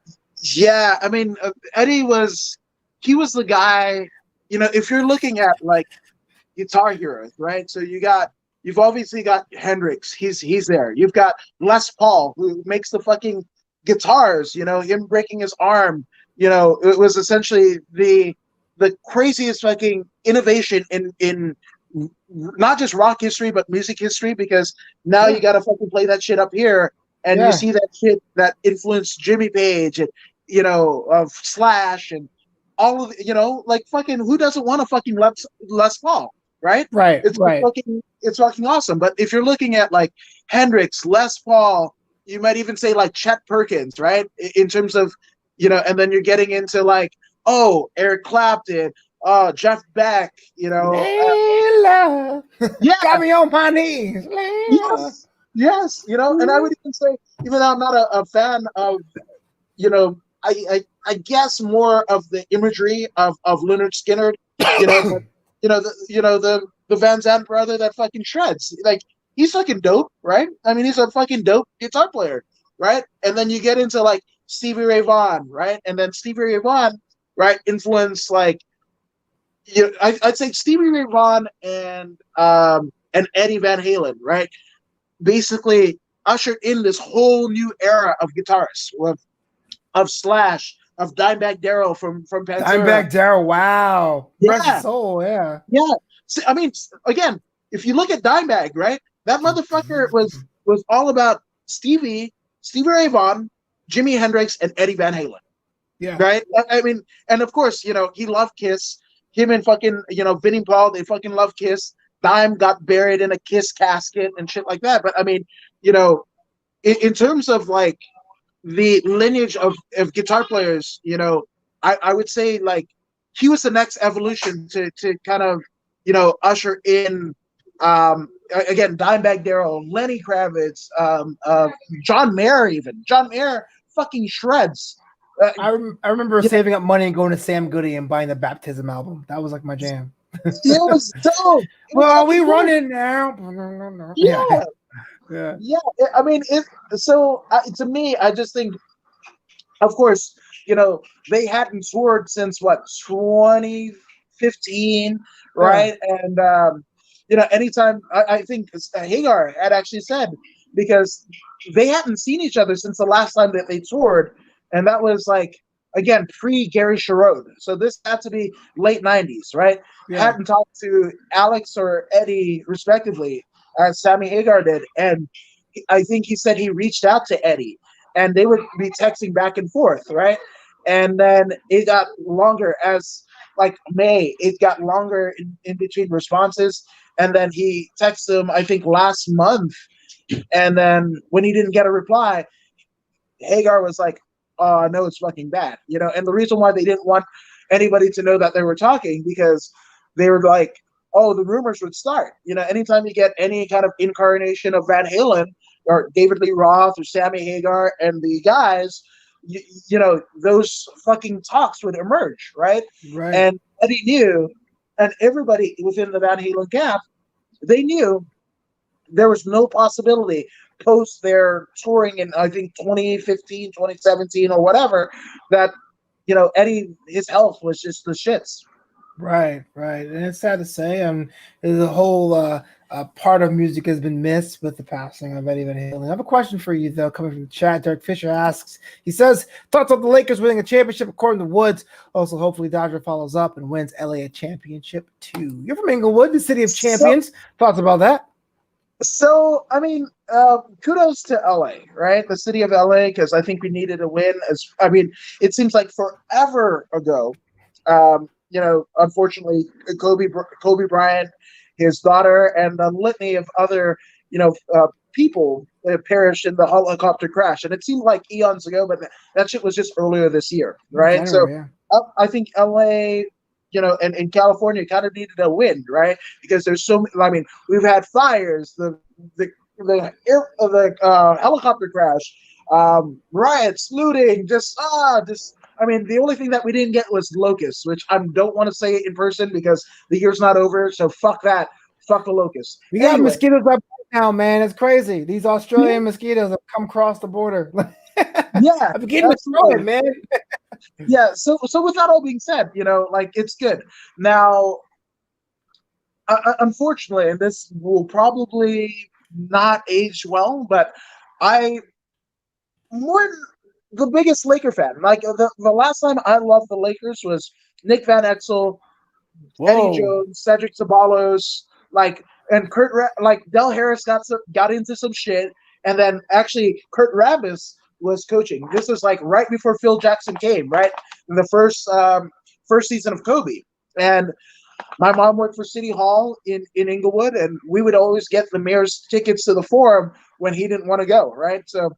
Yeah, I mean, Eddie was the guy. If you're looking at like guitar heroes, right? So you've obviously got Hendrix. He's there. You've got Les Paul, who makes the fucking guitars. Him breaking his arm. It was essentially the craziest fucking innovation in not just rock history but music history, because now you got to fucking play that shit up here, and you see that shit that influenced Jimmy Page and of Slash and all of like fucking who doesn't want a fucking Les Paul, right? Right. It's fucking awesome. But if you're looking at like Hendrix, Les Paul, you might even say like Chet Perkins, right? In terms of and then you're getting into like, oh, Eric Clapton, Jeff Beck, Layla, yeah, got me on my knees. Layla. Yes, and I would even say, even though I'm not a fan of, I guess more of the imagery of Leonard Skinner, but, the Van Zandt brother that fucking shreds, like he's fucking dope, right? I mean, he's a fucking dope guitar player, right? And then you get into like Stevie Ray Vaughan, right? And then Stevie Ray Vaughan, right, influenced like, I'd say Stevie Ray Vaughan and Eddie Van Halen, right? Basically ushered in this whole new era of guitarists, of Slash, of Dimebag Darrell from Pantera. Dimebag Darrell, wow. Yeah. Rest his soul, yeah. Yeah. See, I mean, again, if you look at Dimebag, right, that motherfucker was all about Stevie Ray Vaughan, Jimi Hendrix, and Eddie Van Halen. Yeah. Right? I mean, and of course, he loved Kiss. Him and fucking, Vinnie Paul, they fucking love Kiss. Dime got buried in a Kiss casket and shit like that. But I mean, in terms of like the lineage of guitar players, I would say like he was the next evolution to kind of, usher in again, Dimebag Darrell, Lenny Kravitz, John Mayer even. John Mayer fucking shreds. I remember saving up money and going to Sam Goody and buying the Baptism album. That was like my jam. It was dope. It was Well, we fucking dope. running now. Yeah, Yeah. yeah. I mean, it. So to me, I just think, of course, they hadn't toured since what 2015, Yeah. right? And anytime I think Hagar had actually said, because they hadn't seen each other since the last time that they toured, and that was like again pre Gary Sherrod. So this had to be late '90s, right? Yeah. Hadn't talked to Alex or Eddie respectively, as Sammy Hagar did, and I think he said he reached out to Eddie, and they would be texting back and forth, right? And then it got longer as like May, it got longer in between responses. And then he texted him, I think last month. And then when he didn't get a reply, Hagar was like, "Oh, I know it's fucking bad," And the reason why they didn't want anybody to know that they were talking, because they were like, "Oh, the rumors would start." Anytime you get any kind of incarnation of Van Halen or David Lee Roth or Sammy Hagar and the guys, those fucking talks would emerge, right? Right. And Eddie knew, and everybody within the Van Halen camp, they knew there was no possibility post their touring in I think 2015, 2017 or whatever that Eddie, his health was just the shits. Right, and it's sad to say, the whole part of music has been missed with the passing of Eddie Van Halen. I have a question for you though, coming from the chat. Derek Fisher asks, he says, thoughts on the Lakers winning a championship according to Woods. Also, hopefully Dodger follows up and wins LA a championship too. You're from Inglewood, the city of champions. Thoughts about that? So, I mean, kudos to LA, right? The city of LA, because I think we needed a win. It seems like forever ago. Unfortunately, Kobe Bryant, his daughter, and a litany of other, people perished in the helicopter crash. And it seemed like eons ago, but that shit was just earlier this year, right? January, I think LA, and in California kind of needed a win, right? Because there's so many, I mean, we've had fires, the helicopter crash, riots, looting, the only thing that we didn't get was locusts, which I don't want to say it in person because the year's not over. So fuck that. Fuck the locusts. We got mosquitoes up now, man. It's crazy. These Australian mosquitoes have come across the border. Yeah, I'm getting destroyed, man. Yeah. So with that all being said, it's good. Now, unfortunately, and this will probably not age well, but I more the biggest Laker fan. Like the last time I loved the Lakers was Nick Van Exel, Eddie Jones, Cedric Ceballos, and Del Harris got into some shit, and then actually Kurt Rambis was coaching. This was like right before Phil Jackson came, right in the first season of Kobe, and my mom worked for City Hall in Inglewood, and we would always get the mayor's tickets to the Forum when he didn't want to go, right? So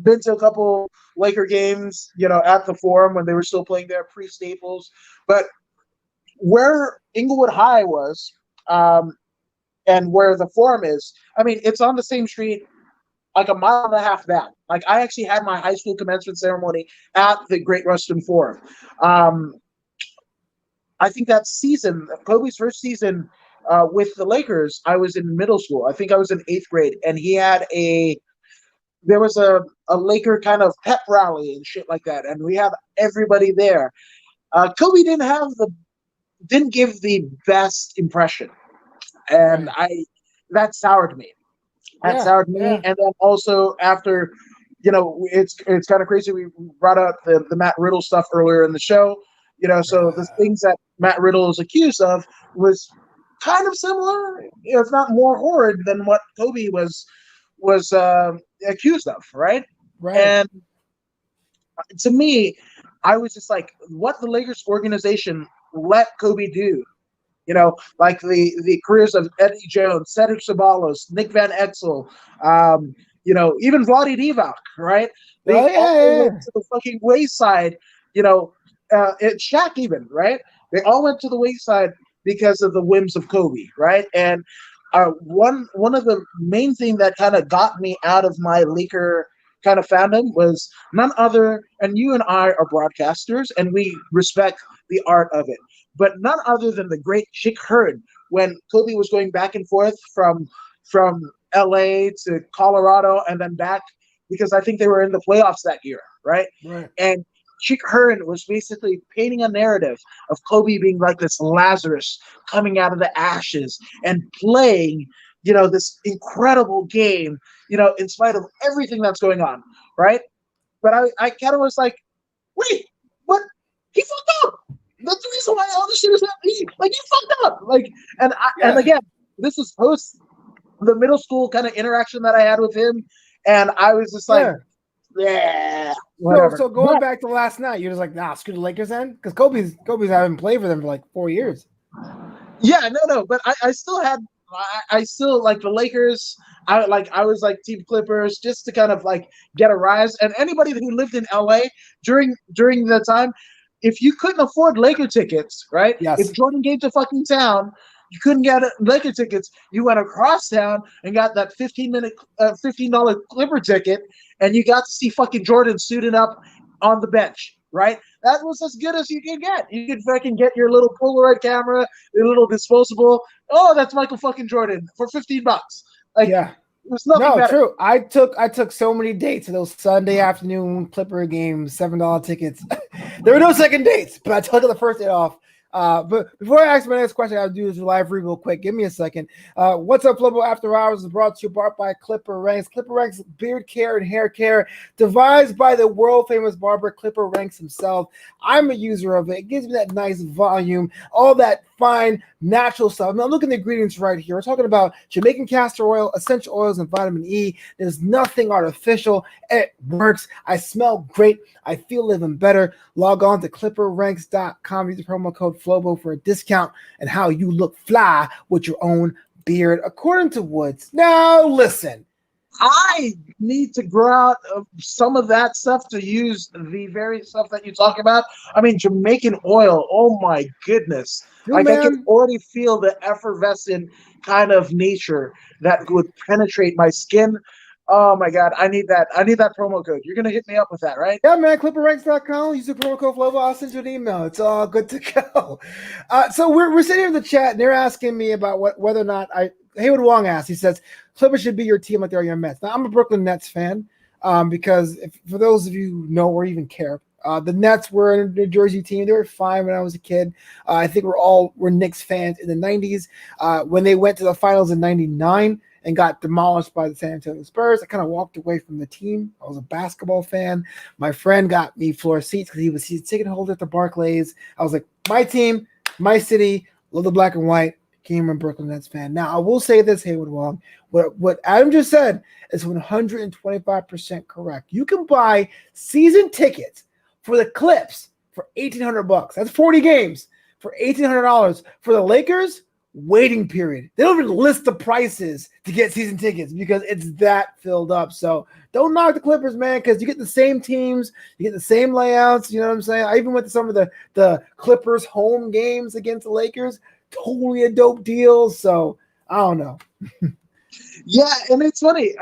been to a couple Laker games, at the Forum when they were still playing there pre-Staples. But where Inglewood High was, and where the Forum is, it's on the same street, like a mile and a half down. Like I actually had my high school commencement ceremony at the Great Ruston Forum. I think that season, Kobe's first season with the Lakers, I was in middle school. I think I was in 8th grade, and there was a Laker kind of pep rally and shit like that, and we had everybody there. Kobe didn't give the best impression, and that soured me. And then also after, it's kind of crazy. We brought up the Matt Riddle stuff earlier in the show. So the things that Matt Riddle is accused of was kind of similar, if not more horrid than what Kobe was accused of, right? And to me, I was just like, what the Lakers organization let Kobe do, like the careers of Eddie Jones, Cedric Ceballos, Nick Van Exel, even Vlade Divac, right? They all went to the fucking wayside, Shaq even, right? They all went to the wayside because of the whims of Kobe, right? And one of the main thing that kind of got me out of my Laker kind of fandom was none other, and you and I are broadcasters, and we respect the art of it. but none other than the great Chick Hearn when Kobe was going back and forth from LA to Colorado and then back because I think they were in the playoffs that year, right? Right. And Chick Hearn was basically painting a narrative of Kobe being like this Lazarus coming out of the ashes and playing, this incredible game, in spite of everything that's going on, right? But I kind of was like, wait, what? He fucked up. That's the reason why all this shit is happening. Like, he fucked up. Like, and again, this is post the middle school kind of interaction that I had with him, and I was just like, yeah, whatever. So going back to last night, you're just like, nah, screw the Lakers then? Because Kobe's haven't played for them for like 4 years. Yeah, no, but I still like the Lakers. I was like Team Clippers just to kind of like get a rise. And anybody who lived in LA during the time, if you couldn't afford Laker tickets, right? Yes. If Jordan came to fucking town, you couldn't get Laker tickets. You went across town and got that $15 Clipper ticket, and you got to see fucking Jordan suited up on the bench, right? That was as good as you could get. You could fucking get your little Polaroid camera, your little disposable. Oh, that's Michael fucking Jordan for $15. Like, yeah. There's nothing better. True. I took so many dates to those Sunday afternoon Clipper games, $7 tickets. There were no second dates, but I took the first date off. But before I ask my next question, I'll do this live read real quick. Give me a second. What's up, Flobo After Hours is brought to you by Clipper Ranks. Clipper Ranks beard care and hair care, devised by the world famous barber Clipper Ranks himself. I'm a user of it. It gives me that nice volume, all that fine natural stuff. I mean, look at the ingredients right here. We're talking about Jamaican castor oil, essential oils, and vitamin E. There's nothing artificial. It works. I smell great. I feel even better. Log on to clipperranks.com. Use the promo code Flobo for a discount and how you look fly with your own beard, according to Woods. Now, listen. I need to grow out some of that stuff to use the very stuff that you talk about. I mean, Jamaican oil. Oh my goodness! I can already feel the effervescent kind of nature that would penetrate my skin. Oh my god, I need that. I need that promo code. You're gonna hit me up with that, right? Yeah, man. ClipperRanks.com. Use the promo code Flobo. I'll send you an email. It's all good to go. So we're sitting in the chat, and they're asking me about whether or not Haywood Wong asked. He says Clippers should be your team like they are your Mets. Now I'm a Brooklyn Nets fan because for those of you who know or even care, the Nets were a New Jersey team. They were fine when I was a kid. I think we're Knicks fans in the 90s. When they went to the finals in 99 and got demolished by the San Antonio Spurs, I kind of walked away from the team. I was a basketball fan. My friend got me floor seats because he was a ticket holder at the Barclays. I was like, my team, my city, love the black and white. Became a Brooklyn Nets fan. Now, I will say this, Haywood Wong. What Adam just said is 125% correct. You can buy season tickets for the Clips for $1,800. That's 40 games for $1,800. For the Lakers, waiting period. They don't even list the prices to get season tickets because it's that filled up. So don't knock the Clippers, man, because you get the same teams, you get the same layouts. You know what I'm saying? I even went to some of the Clippers home games against the Lakers. Totally a dope deal. So I don't know. Yeah, and it's funny.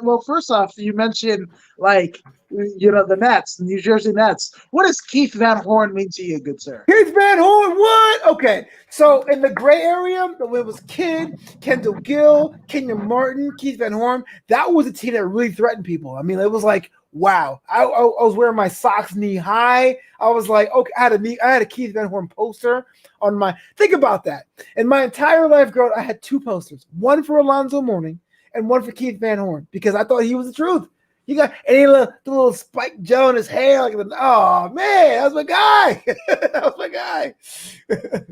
Well, first off, you mentioned the Nets, the New Jersey Nets. What does Keith Van Horn mean to you, good sir? Keith Van Horn, what? Okay, so in the gray area, when it was Kidd, Kendall Gill, Kenyon Martin, Keith Van Horn, that was a team that really threatened people. I mean, it was like, wow. I was wearing my socks knee high. I was like, okay, I had a Keith Van Horn poster on my. Think about that. In my entire life, girl, I had two posters, one for Alonzo Mourning and one for Keith Van Horn because I thought he was the truth. You got any little Spike Joe in his hair, oh man, that was my guy. That was my guy.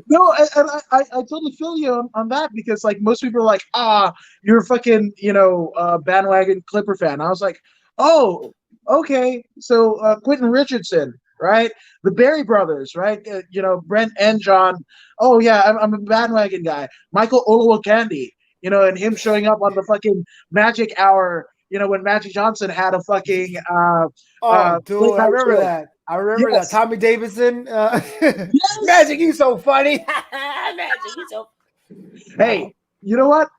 No, and I totally feel you on that because like most people are like, you're a fucking bandwagon Clipper fan. I was like, oh, okay. So Quentin Richardson, right? The Berry brothers, right? Brent and John. Oh yeah, I'm a bandwagon guy. Michael Olowokandi, and him showing up on the fucking Magic Hour. When Magic Johnson had a fucking dude, I remember that. I remember Yes. that. Tommy Davidson. Yes. Magic, you so funny. Magic, you so. Hey, you know what?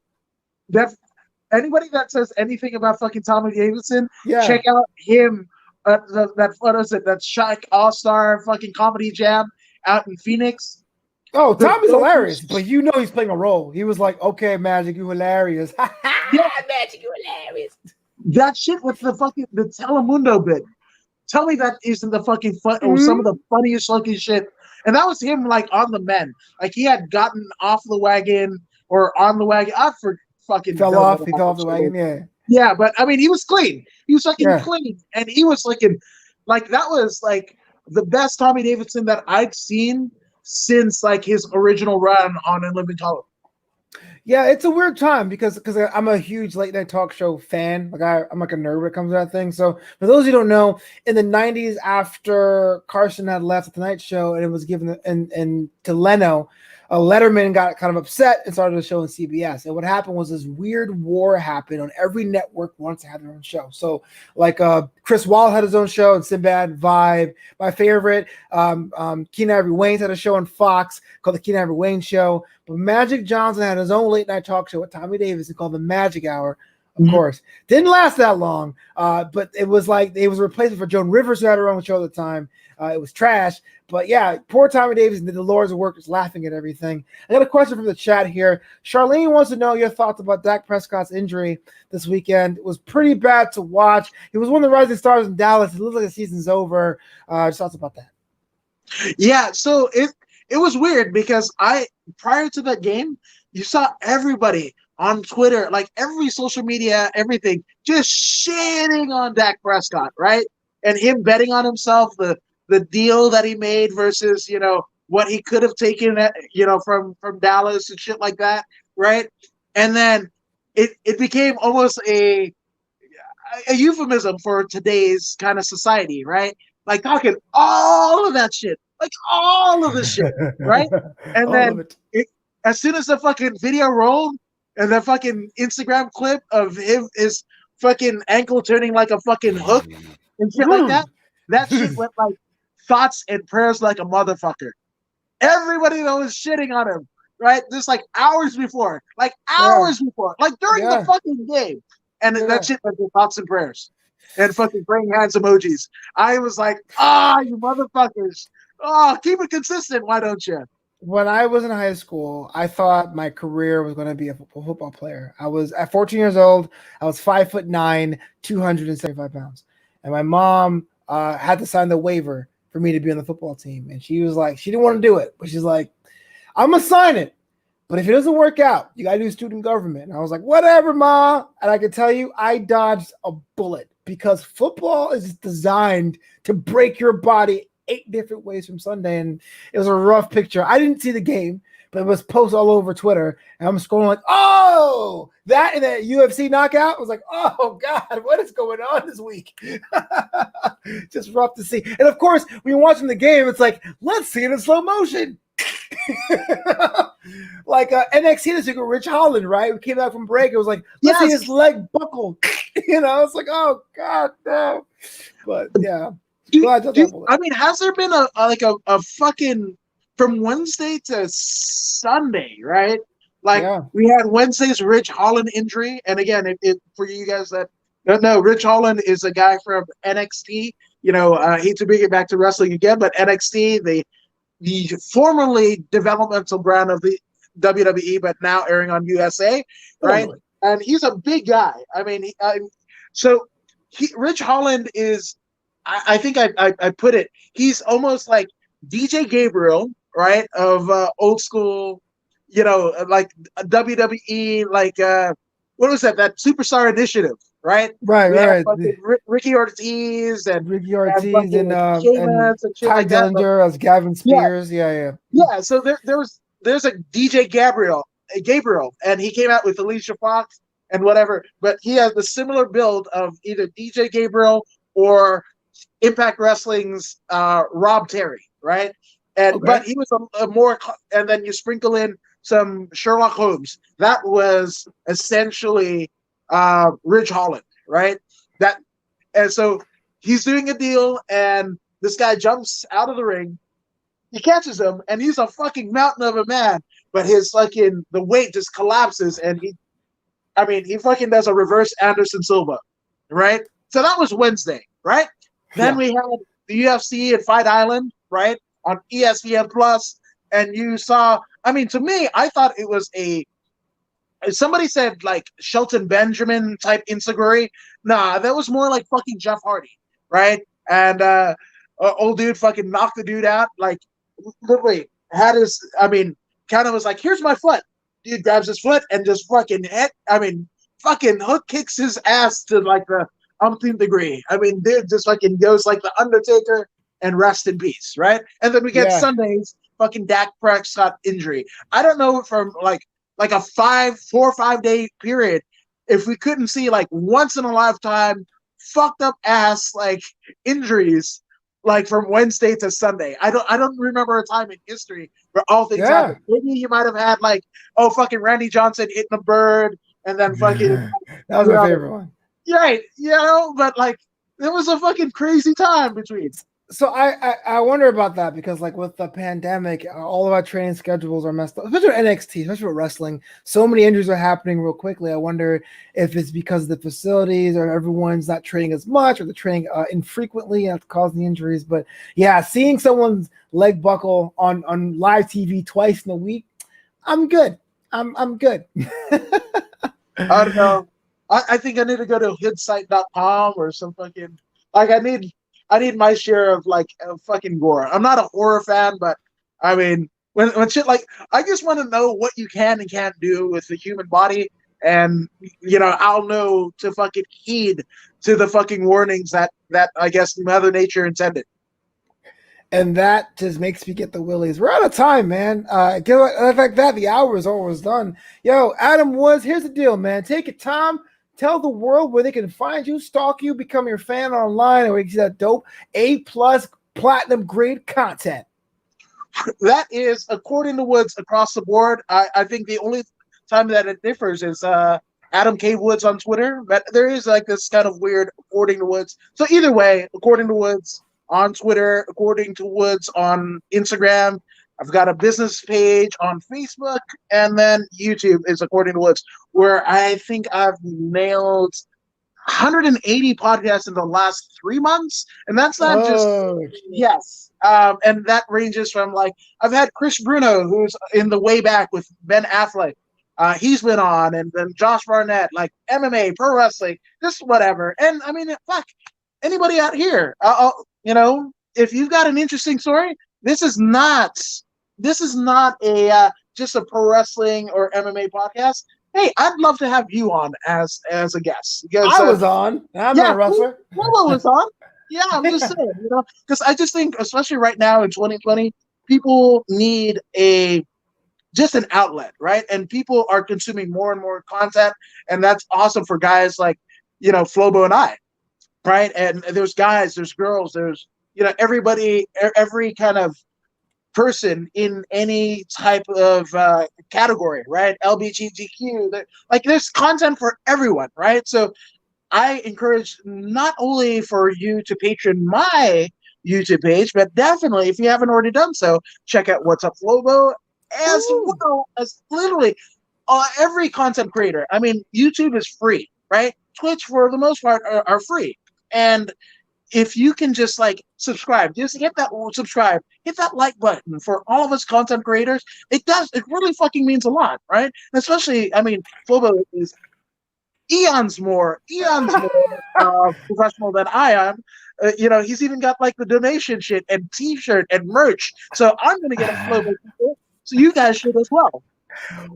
Anybody that says anything about fucking Tommy Davidson, check out him. That Shaq All-Star fucking comedy jam out in Phoenix. Oh, The Tommy's hilarious, dopest- but you know he's playing a role. He was like, "Okay, Magic, you hilarious." Yeah. Magic, you hilarious. That shit with the Telemundo bit. Tell me that isn't the fucking fun or some Mhm. of the funniest looking shit. And that was him like on the men. Like he had gotten off the wagon or on the wagon. I for He fucking fell don't off. know He how fell off much the it is. wagon. Yeah, Yeah, but I mean he was clean. He was fucking yeah. clean. And he was like that was like the best Tommy Davidson that I'd seen since like his original run on In Living Color. Yeah, it's a weird time because I'm a huge late night talk show fan. Like I'm like a nerd when it comes to that thing. So for those who don't know, in the '90s, after Carson had left the Tonight Show and it was given and to Leno, Letterman got kind of upset and started a show on CBS. And what happened was this weird war happened on every network wants to have their own show. So like Chris Wall had his own show and Sinbad Vibe. My favorite, Keenan Ivory Wayans had a show on Fox called the Keenan Ivory Wayans Show. But Magic Johnson had his own late night talk show with Tommy Davis called the Magic Hour. Of course, didn't last that long, but it was like it was a replacement for Joan Rivers, who had her own show at the time. It was trash, but yeah, poor Tommy Davis and the Lords of Workers laughing at everything. I got a question from the chat here. Charlene wants to know your thoughts about Dak Prescott's injury this weekend. It was pretty bad to watch. He was one of the rising stars in Dallas. It looks like the season's over. Just thoughts about that. Yeah, so it was weird because prior to that game, you saw everybody on Twitter, like every social media, everything, just shitting on Dak Prescott, right? And him betting on himself, the deal that he made versus, what he could have taken, from Dallas and shit like that, right? And then it became almost a euphemism for today's kind of society, right? Like talking all of that shit, like all of the shit, right? And All of then it. as soon as the fucking video rolled and the fucking Instagram clip of his fucking ankle turning like a fucking hook and shit like that shit went like thoughts and prayers like a motherfucker. Everybody that was shitting on him, right? Just like hours before, like during the fucking game. And that shit went to thoughts and prayers and fucking praying hands emojis. I was like, you motherfuckers. Oh, keep it consistent. Why don't you? When I was in high school, I thought my career was going to be a football player. I was at 14 years old. I was 5'9", 275 pounds. And my mom had to sign the waiver for me to be on the football team. And she was like, she didn't want to do it, but she's like, I'm going to sign it. But if it doesn't work out, you got to do student government. And I was like, whatever, Ma. And I can tell you, I dodged a bullet because football is designed to break your body 8 different ways from Sunday. And it was a rough picture. I didn't see the game, but it was posted all over Twitter. And I'm scrolling like, oh, that and that UFC knockout. I was like, oh, God, what is going on this week? Just rough to see. And, of course, when you're watching the game, it's like, let's see it in slow motion. Like NXT this week with Rich Holland, right? We came back from break. It was like, let's see his leg buckle. It's like, oh God, no. But yeah. I mean, has there been a fucking from Wednesday to Sunday, right? Like we had Wednesday's Rich Holland injury, and again, for you guys that don't know, Rich Holland is a guy from NXT. Hate to bring it back to wrestling again, but NXT, the formerly developmental brand of the WWE, but now airing on USA, right? Totally. And he's a big guy. I mean, Rich Holland is. I think I put it. He's almost like DJ Gabriel, right? Of old school, like WWE, like what was that? That Superstar Initiative, right? Right. Ricky Ortiz and Sheamus and Ty like Dillinger as Gavin Spears. Yeah. So there's a DJ Gabriel, and he came out with Alicia Fox and whatever, but he has the similar build of either DJ Gabriel or Impact Wrestling's Rob Terry, right? But he was a more, and then you sprinkle in some Sherlock Holmes. That was essentially Rich Holland, right? And so he's doing a deal, and this guy jumps out of the ring. He catches him, and he's a fucking mountain of a man, but his fucking the weight just collapses, and he fucking does a reverse Anderson Silva, right? So that was Wednesday, right? Then we had the UFC at Fight Island, right, on ESPN Plus. and you saw, I mean, to me, I thought it was somebody said like Shelton Benjamin type insecurity. Nah, that was more like fucking Jeff Hardy, right? And old dude fucking knocked the dude out, like literally had his, I mean, kind of was like, here's my foot. Dude grabs his foot and just fucking fucking hook kicks his ass to like the umpteenth degree. I mean, dude just fucking goes like the Undertaker and rest in peace, right? And then we get Sunday's fucking Dak Prescott injury. I don't know from like a 4 or 5 day period if we couldn't see like once in a lifetime fucked up ass like injuries like from Wednesday to Sunday. I don't remember a time in history where all things happened. Maybe you might have had like, oh, fucking Randy Johnson hitting a bird and then fucking that was my favorite one. Right, but like it was a fucking crazy time between. So I wonder about that because like with the pandemic, all of our training schedules are messed up, especially with NXT, especially with wrestling. So many injuries are happening real quickly. I wonder if it's because of the facilities or everyone's not training as much or they're training infrequently and that's causing the injuries. But yeah, seeing someone's leg buckle on live TV twice in a week, I'm good. I'm good. I don't know. I think I need to go to hoodsite.com or some fucking like I need my share of like fucking gore. I'm not a horror fan, but I mean, when shit like I just want to know what you can and can't do with the human body, and I'll know to fucking heed to the fucking warnings that I guess Mother Nature intended. And that just makes me get the willies. We're out of time, man. Like that, the hour is almost done. Yo, Adam Woods, here's the deal, man. Take your time. Tell the world where they can find you, stalk you, become your fan online, and where you can see that dope A+ platinum grade content. That is, according to Woods, across the board. I think the only time that it differs is Adam K. Woods on Twitter. But there is like this kind of weird according to Woods. So either way, according to Woods on Twitter, according to Woods on Instagram, I've got a business page on Facebook, and then YouTube is according to Woods, where I think I've nailed 180 podcasts in the last 3 months, and that's not yes. And that ranges from like I've had Chris Bruno, who's in the way back with Ben Affleck. He's been on, and then Josh Barnett, like MMA, pro wrestling, just whatever. And I mean, fuck anybody out here. If you've got an interesting story, this is not a just a pro wrestling or MMA podcast. Hey, I'd love to have you on as a guest. Because, I was on. I'm not a wrestler. Flobo was on. Yeah, I'm just saying, because I just think, especially right now in 2020, people need just an outlet, right? And people are consuming more and more content, and that's awesome for guys like, Flobo and I, right? And there's guys, there's girls, there's, everybody, every kind of person in any type of category, right? LGBTQ, like there's content for everyone, right? So I encourage not only for you to patron my YouTube page, but definitely if you haven't already done so, check out What's Up Flobo, as well as literally every content creator. I mean, YouTube is free, right? Twitch for the most part are free, and if you can just like subscribe, just hit that subscribe, hit that like button for all of us content creators. It really fucking means a lot, right? And especially, I mean, Flobo is eons more professional than I am. He's even got like the donation shit and t-shirt and merch. So I'm going to get a Flobo t-shirt, so you guys should as well.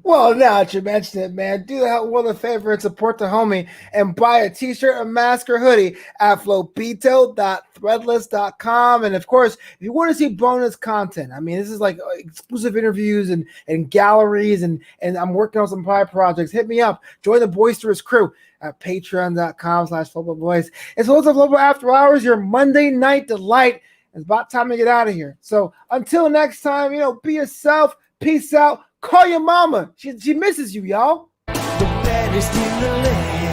Well, now that you mention it, man, do that one a favor and support the homie and buy a t-shirt, a mask, or hoodie at flobito.threadless.com. And of course, if you want to see bonus content, I mean, this is like exclusive interviews and galleries, and I'm working on some private projects. Hit me up. Join the boisterous crew at patreon.com/Flobo Boyce. It's What's Up Flobo After Hours, your Monday night delight. It's about time to get out of here. So until next time, be yourself. Peace out. Call your mama. She misses you, y'all. The baddest in the land.